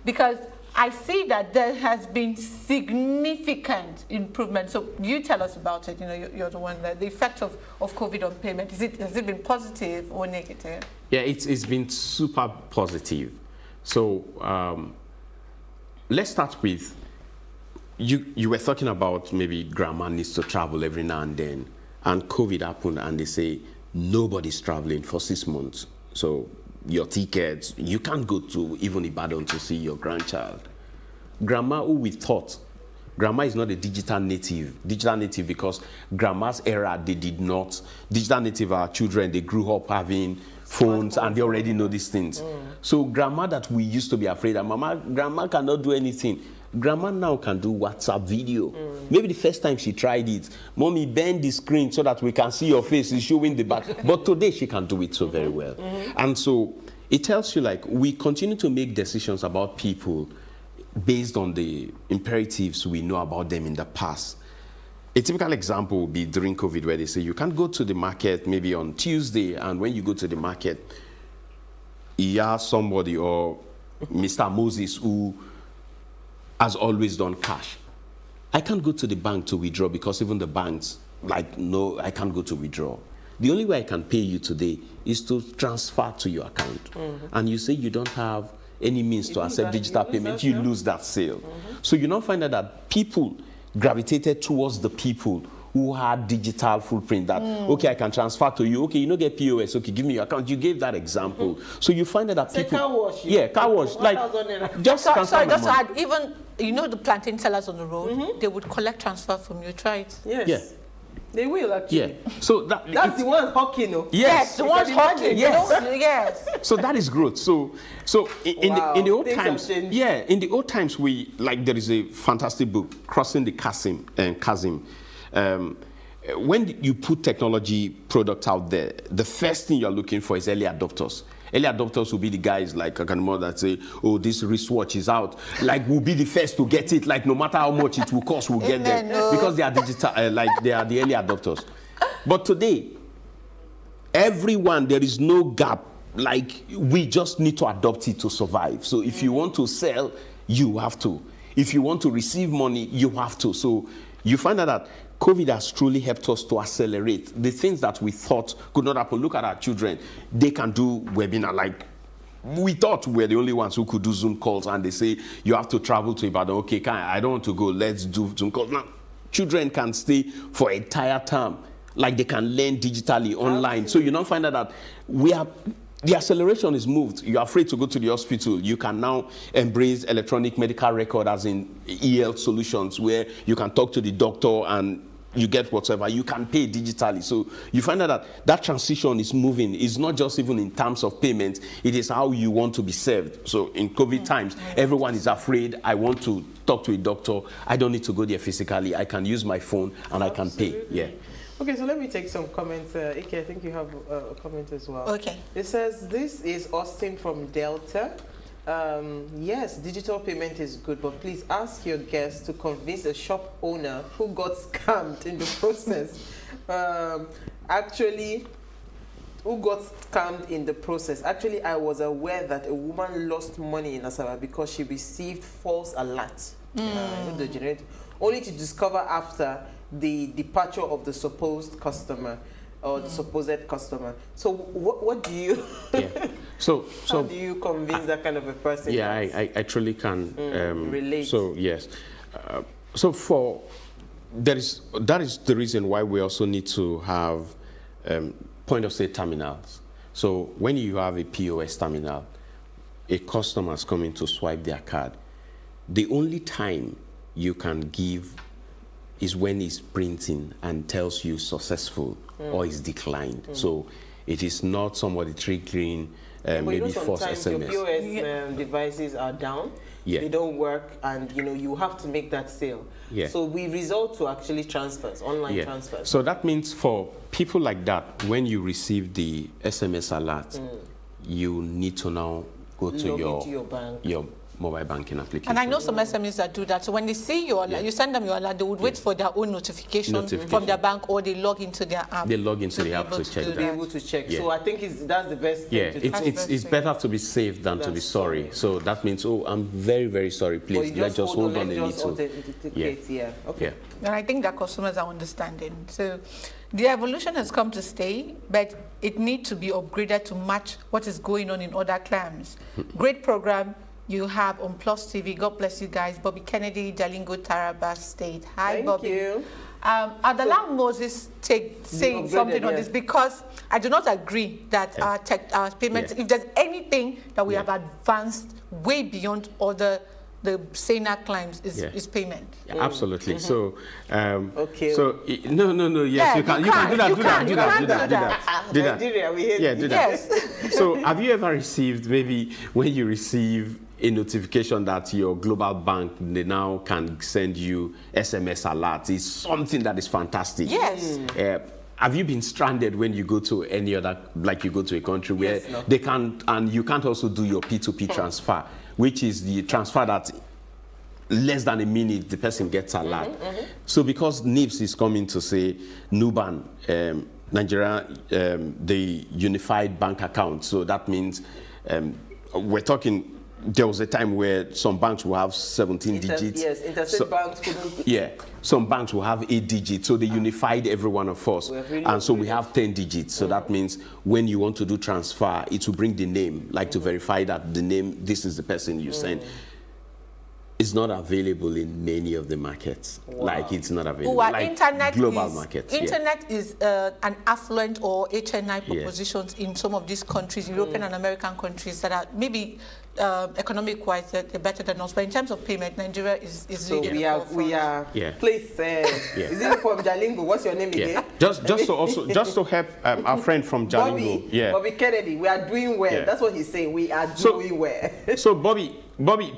Because I see that there has been significant improvement. So you tell us about it. You know, you're the one that the effect of COVID on payment. Has it been positive or negative? Yeah, it's been super positive. So let's start with you were talking about maybe grandma needs to travel every now and then, and COVID happened, and they say nobody's traveling for 6 months. So your tickets, you can't go to even Ibadan to see your grandchild. Grandma, who we thought, grandma is not a digital native. Digital native because grandma's era, they did not. Digital native are children, they grew up having phones and they already know these things. So grandma that we used to be afraid of, grandma cannot do anything. Grandma now can do WhatsApp video. Maybe the first time she tried it, mommy, bend the screen so that we can see your face, it's showing the back. But today she can do it so very well. And so it tells you, like, we continue to make decisions about people based on the imperatives we know about them in the past. A typical example would be during COVID, where they say you can't go to the market maybe on Tuesday, and when you go to the market, you have somebody or Mr. Moses who has always done cash. I can't go to the bank to withdraw because even the banks, like, no, I can't go to withdraw. The only way I can pay you today is to transfer to your account. And you say you don't have any means to accept digital payment, you lose that sale. So you now find out that people gravitated towards the people who had digital footprint that, okay, I can transfer to you, okay, you don't get POS, okay, give me your account. You gave that example. So you find that people... car wash. Yeah, car wash. Like, just sorry, just to add, even, you know, the plantain sellers on the road, they would collect transfer from you, try it. Yes. Yeah. They will actually. Yeah. So that's the one hawking, no? Yes, the ones hawking. Yes. Yes. So that is growth. So in the old times, in the old times there is a fantastic book, Crossing the Chasm. When you put technology products out there, the first thing you're looking for is early adopters. Early adopters will be the guys like Akanimo that say, oh, this wristwatch is out. Like, we'll be the first to get it. Like, no matter how much it will cost, we'll get them. Because they are digital, they are the early adopters. But today, everyone, there is no gap. Like, we just need to adopt it to survive. So if you want to sell, you have to. If you want to receive money, you have to. So you find out that COVID has truly helped us to accelerate the things that we thought could not happen. Look at our children. They can do webinar. Like, we thought we were the only ones who could do Zoom calls, and they say, you have to travel to Ibadan. Okay, I don't want to go. Let's do Zoom calls. Now, children can stay for an entire term. Like, they can learn digitally online. So you now find out that the acceleration is moved. You're afraid to go to the hospital. You can now embrace electronic medical record, as in e-health solutions, where you can talk to the doctor and you get whatever. You can pay digitally. So you find out that transition is moving. It's not just even in terms of payment. It is how you want to be served. So in COVID times, everyone is afraid. I want to talk to a doctor. I don't need to go there physically. I can use my phone and I can pay. Yeah. Okay, so let me take some comments. Ike, I think you have a comment as well. Okay. It says, this is Austin from Delta. Yes, digital payment is good, but please ask your guests to convince a shop owner who got scammed in the process. Who got scammed in the process. Actually, I was aware that a woman lost money in Asaba because she received false alerts. Only to discover after the departure of the supposed customer or the supposed customer. So what do you how do you convince that kind of a person? Yeah, I truly can relate. So yes. That is the reason why we also need to have point of sale terminals. So when you have a POS terminal, a customer is coming to swipe their card. The only time you can give is when it's printing and tells you successful or is declined. So it is not somebody triggering maybe false SMS. Your POS devices are down, they don't work, and you have to make that sale. So we resort to actually transfers, online transfers. So that means for people like that, when you receive the SMS alert, you need to now go to your bank. Your mobile banking application. And I know some SMEs that do that. So when they see your alert, you send them your alert, they would wait for their own notification from their bank, or they log into their app. They log into the app to check that. To be able to check. So I think that's the best thing to do. It's better to be safe than to be sorry. So that means, oh, I'm very, very sorry, please. Let's just hold on a little. Okay. And I think that customers are understanding. So the evolution has come to stay, but it needs to be upgraded to match what is going on in other clams. Great program you have on Plus TV. God bless you guys. Bobby Kennedy, Jalingo, Taraba State. Hi, Thank Bobby. you. I'd allow Moses saying something on this, because I do not agree that our payments, if there's anything that we have advanced way beyond other the SENA claims is payment. Absolutely. So, okay. So no. Yes, you can do that. Nigeria, we hate do that. So, have you ever received, maybe when you receive a notification that your global bank, they now can send you SMS alerts? It's something that is fantastic. Yes. Have you been stranded when you go to any other, like you go to a country where they can't, and you can't also do your P2P transfer, which is the transfer that less than a minute the person gets alert. So because NIPS is coming to say NUBAN, Nigeria, the unified bank account. So that means we're talking. There was a time where some banks will have 17 digits. Yes, interstate banks couldn't. Yeah, some banks will have 8 digits. So they unified every one of us. And so we have 10 digits. So that means when you want to do transfer, it will bring the name, like to verify that the name, this is the person you send. It's not available in many of the markets. Like it's not available. Like internet global markets. Internet is an affluent or HNI propositions in some of these countries, European and American countries that are maybe economic-wise, they're better than us. But in terms of payment, Nigeria is so really we are. Yeah. Please, is it from Jalingo? What's your name again? Just to help our friend from Jalingo. Bobby Kennedy, we are doing well. Yeah. That's what he's saying. We are doing well. So Bobby,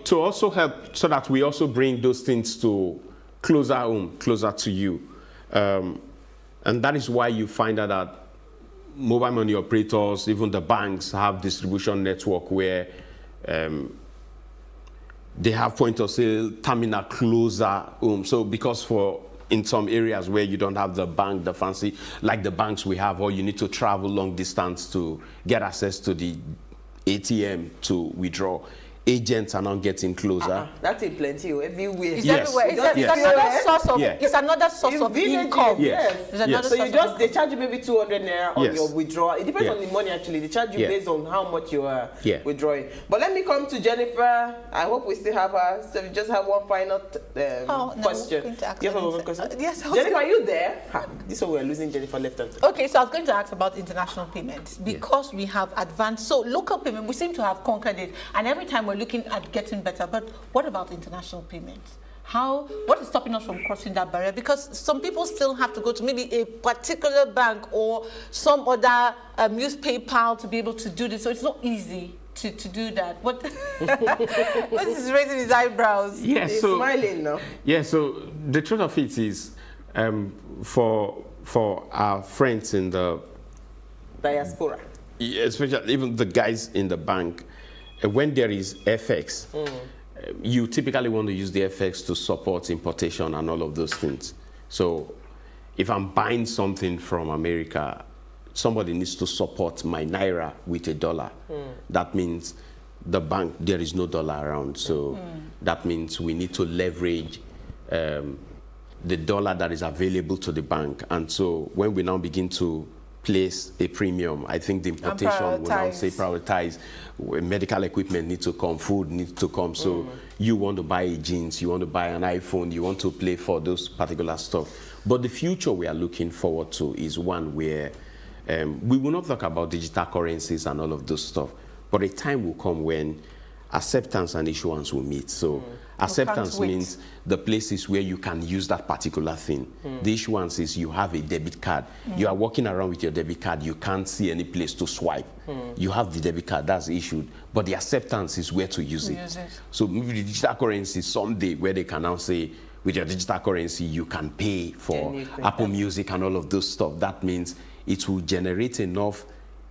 to also help so that we also bring those things to closer home, closer to you. And that is why you find out that mobile money operators, even the banks, have distribution network where they have point of sale terminal closer home. So because in some areas where you don't have the bank, the fancy, like the banks we have, or you need to travel long distance to get access to the ATM to withdraw, agents are not getting closer. That's in plenty everywhere. It's everywhere. It's another source of income. Yes. So they charge you maybe 200 naira on your withdrawal. It depends on the money actually. They charge you based on how much you are withdrawing. But let me come to Jennifer. I hope we still have her. So we just have one final question. Yes. Jennifer, are you there? This is why we're losing Jennifer left hand. Okay, so I was going to ask about international payments because we have advanced. So local payment, we seem to have conquered it, and every time we're looking at getting better. But what about international payments? What is stopping us from crossing that barrier? Because some people still have to go to maybe a particular bank or some other use PayPal to be able to do this. So it's not easy to do that. What is raising his eyebrows? Yeah, he's smiling now. Yeah, so the truth of it is, for our friends in the diaspora, especially even the guys in the bank, when there is FX, you typically want to use the FX to support importation and all of those things. So if I'm buying something from America, somebody needs to support my Naira with $1. That means the bank, there is no dollar around. So that means we need to leverage the dollar that is available to the bank. And so when we now begin to place a premium, I think the importation will now say prioritize. Medical equipment needs to come, food needs to come. So you want to buy jeans, you want to buy an iPhone, you want to play for those particular stuff. But the future we are looking forward to is one where we will not talk about digital currencies and all of those stuff, but a time will come when acceptance and issuance will meet. So acceptance means the places where you can use that particular thing. The issuance is you have a debit card. You are walking around with your debit card. You can't see any place to swipe. You have the debit card that's issued, but the acceptance is where to use it. So maybe the digital currency someday where they can now say, with your digital currency, you can pay for Apple Music and all of those stuff. That means it will generate enough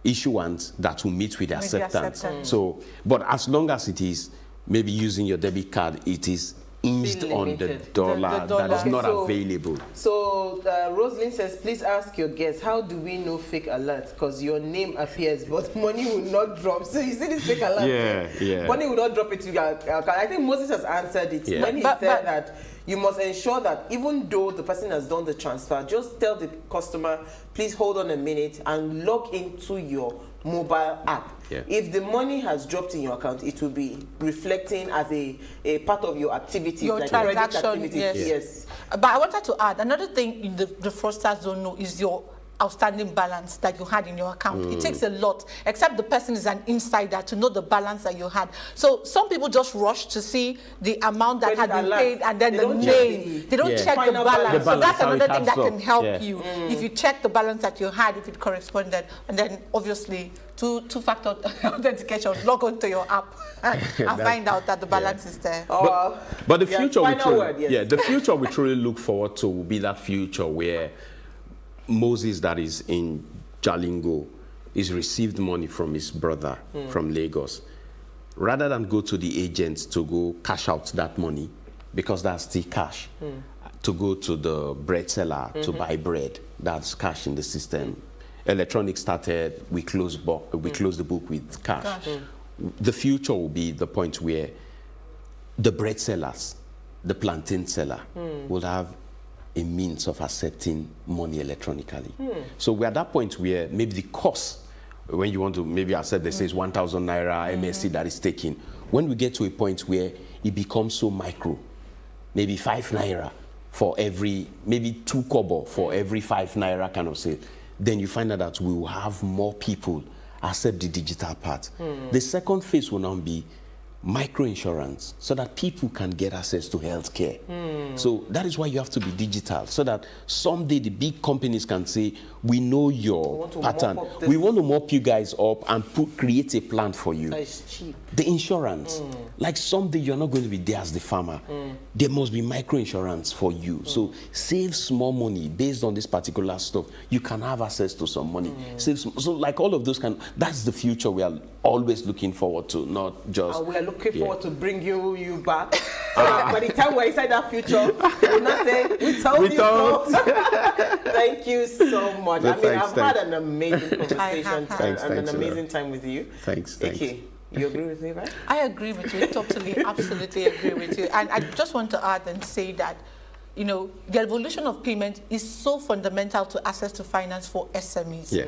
issuance that will meet with the acceptance. So, but as long as it is maybe using your debit card, it is hinged on the dollar that is not available. So Rosalind says, please ask your guests, how do we know fake alert? Because your name appears, but money will not drop. So you see this fake alert? Money will not drop into your account. I think Moses has answered it when he said that you must ensure that even though the person has done the transfer, just tell the customer, please hold on a minute and log into your mobile app. If the money has dropped in your account, it will be reflecting as a part of your activity, your like transaction. activity. Yes. But I wanted to add another thing the fraudsters don't know is your outstanding balance that you had in your account. It takes a lot, except the person is an insider, to know the balance that you had. So some people just rush to see the amount that had been paid and then the name. They don't check the balance. So that's another thing that can help you. If you check the balance that you had, if it corresponded, and then obviously two-factor authentication, log on to your app and find out that the balance is there. But the future the future we truly look forward to will be that future where Moses, that is in Jalingo, is received money from his brother from Lagos. Rather than go to the agents to go cash out that money, because that's still cash, to go to the bread seller to buy bread, that's cash in the system. Electronics started, we closed the book with cash. The future will be the point where the bread sellers, the plantain seller, will have a means of accepting money electronically. So we're at that point where maybe the cost, when you want to maybe accept, they say it's 1,000 naira MSC that is taken. When we get to a point where it becomes so micro, maybe 5 naira for every, maybe 2 kobo for every 5 naira kind of sale, then you find out that we will have more people accept the digital part. The second phase will now be microinsurance so that people can get access to healthcare. So that is why you have to be digital, so that someday the big companies can say, we know your pattern. We want to mop you guys up and create a plan for you. That is cheap. The insurance, like someday you're not going to be there as the farmer. There must be microinsurance for you. So save small money based on this particular stuff. You can have access to some money. So like all of those that's the future we are always looking forward to, not just. And we are looking forward to bring you back. So that by the time we're inside that future, we'll not say, we told you so. Thank you so much. No, I mean, I've had an amazing conversation and an amazing time with you. Thanks. Okay. You agree with me, right? I agree with you, totally, absolutely agree with you. And I just want to add and say that, you know, the evolution of payment is so fundamental to access to finance for SMEs. Yeah.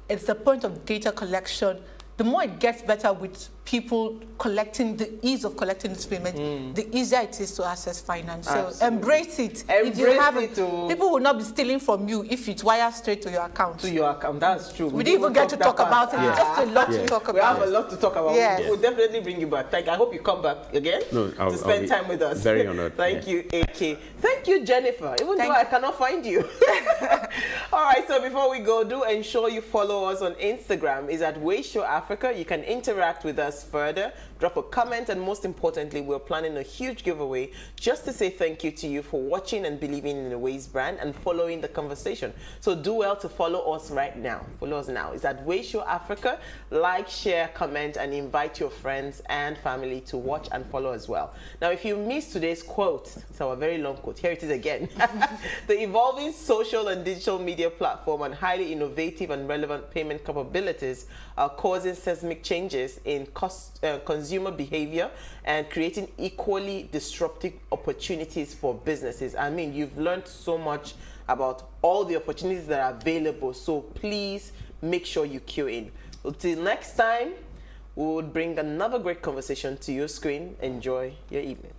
It's the point of data collection. The more it gets better with people collecting, the ease of collecting this payment, the easier it is to access finance. So embrace it. If you have it, people will not be stealing from you if it's wired straight to your account. To your account, that's true. We didn't even get to talk about it. It's just a lot to talk about. We have a lot to talk about. Yes. We'll definitely bring you back. I hope you come back again to spend time with us. Very honored. Thank you, AK. Thank you, Jennifer. Even though I cannot find you. All right, so before we go, do ensure you follow us on Instagram. It's at PlusTvAfrica. You can interact with us further, drop a comment, and most importantly, we're planning a huge giveaway just to say thank you to you for watching and believing in the Waze brand and following the conversation. So do well to follow us right now. Follow us now. It's at PlusTvAfrica. Like, share, comment, and invite your friends and family to watch and follow as well. Now, if you missed today's quote, it's our very long quote. Here it is again. The evolving social and digital media platform and highly innovative and relevant payment capabilities are causing seismic changes in consumer behavior and creating equally disruptive opportunities for businesses. I mean, you've learned so much about all the opportunities that are available, so please make sure you queue in. Until next time, we will bring another great conversation to your screen. Enjoy your evening.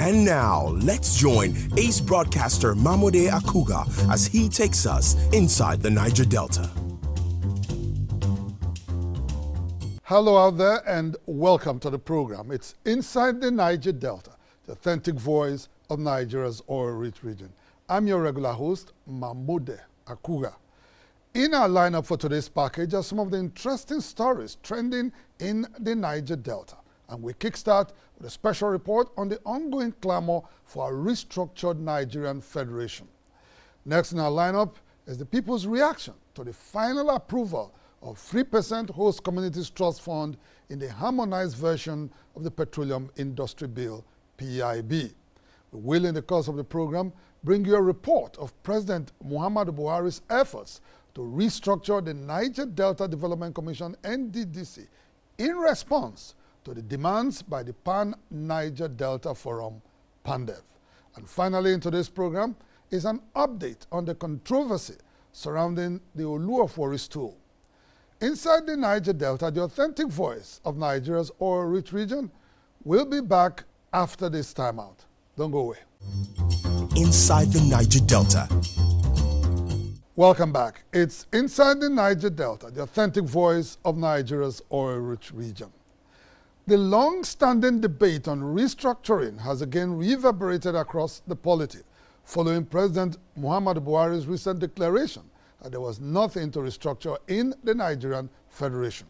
And now, let's join ace broadcaster Mamode Akuga as he takes us inside the Niger Delta. Hello out there and welcome to the program. It's Inside the Niger Delta, the authentic voice of Nigeria's oil-rich region. I'm your regular host, Mamode Akuga. In our lineup for today's package are some of the interesting stories trending in the Niger Delta. And we kickstart with a special report on the ongoing clamor for a restructured Nigerian Federation. Next in our lineup is the people's reaction to the final approval of 3% host communities trust fund in the harmonized version of the Petroleum Industry Bill, PIB. We will, in the course of the program, bring you a report of President Muhammadu Buhari's efforts to restructure the Niger Delta Development Commission, NDDC, in response to the demands by the Pan-Niger Delta Forum, PANDEV. And finally, in today's program is an update on the controversy surrounding the Oluofori stool. Inside the Niger Delta, the authentic voice of Nigeria's oil-rich region will be back after this timeout. Don't go away. Inside the Niger Delta. Welcome back. It's Inside the Niger Delta, the authentic voice of Nigeria's oil-rich region. The long-standing debate on restructuring has again reverberated across the polity, following President Muhammadu Buhari's recent declaration that there was nothing to restructure in the Nigerian Federation.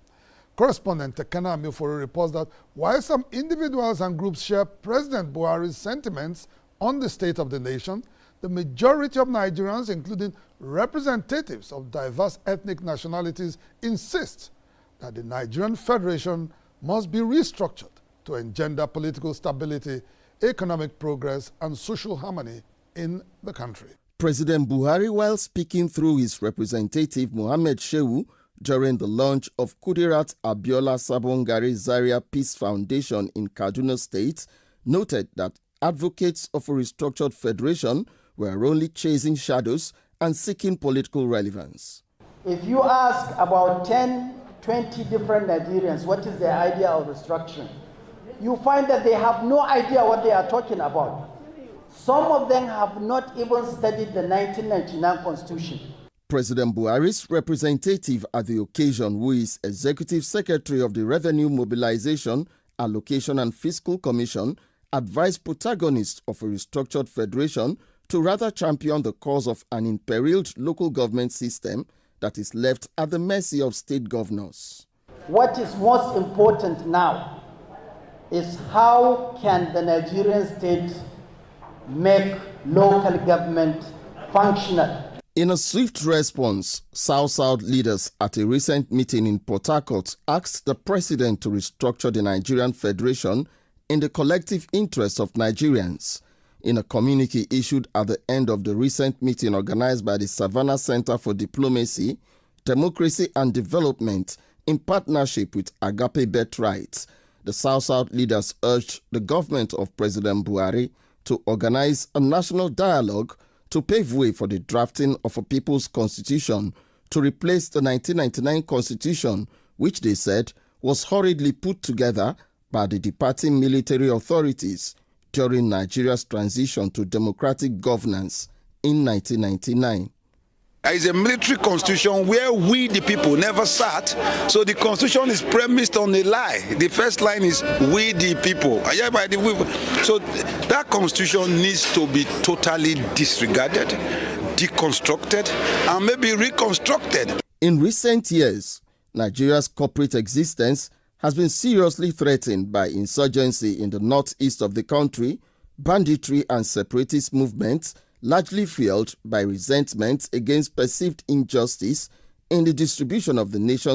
Correspondent Tekena Amiforo reports that while some individuals and groups share President Buhari's sentiments on the state of the nation, the majority of Nigerians, including representatives of diverse ethnic nationalities, insist that the Nigerian Federation must be restructured to engender political stability, economic progress, and social harmony in the country. President Buhari, while speaking through his representative Mohammed Shehu during the launch of Kudirat Abiola Sabongari Zaria Peace Foundation in Kaduna State, noted that advocates of a restructured federation were only chasing shadows and seeking political relevance. If you ask about 10, 20 different Nigerians what is their idea of restructuring, you find that they have no idea what they are talking about. Some of them have not even studied the 1999 Constitution. President Buhari's representative at the occasion, who is Executive Secretary of the Revenue Mobilization, Allocation and Fiscal Commission, advised protagonists of a restructured federation to rather champion the cause of an imperiled local government system that is left at the mercy of state governors. What is most important now is how can the Nigerian state make local government functional. In a swift response, South-South leaders at a recent meeting in Port Harcourt asked the president to restructure the Nigerian Federation in the collective interest of Nigerians. In a communique issued at the end of the recent meeting organized by the Savannah Center for Diplomacy, Democracy and Development in partnership with Agape Bet Rights, the South-South leaders urged the government of President Buhari to organize a national dialogue to pave way for the drafting of a people's constitution to replace the 1999 constitution, which they said was hurriedly put together by the departing military authorities during Nigeria's transition to democratic governance in 1999. It's a military constitution where we, the people, never sat. So the constitution is premised on a lie. The first line is we, the people. So that constitution needs to be totally disregarded, deconstructed, and maybe reconstructed. In recent years, Nigeria's corporate existence has been seriously threatened by insurgency in the northeast of the country, banditry and separatist movements, largely fueled by resentment against perceived injustice in the distribution of the nation's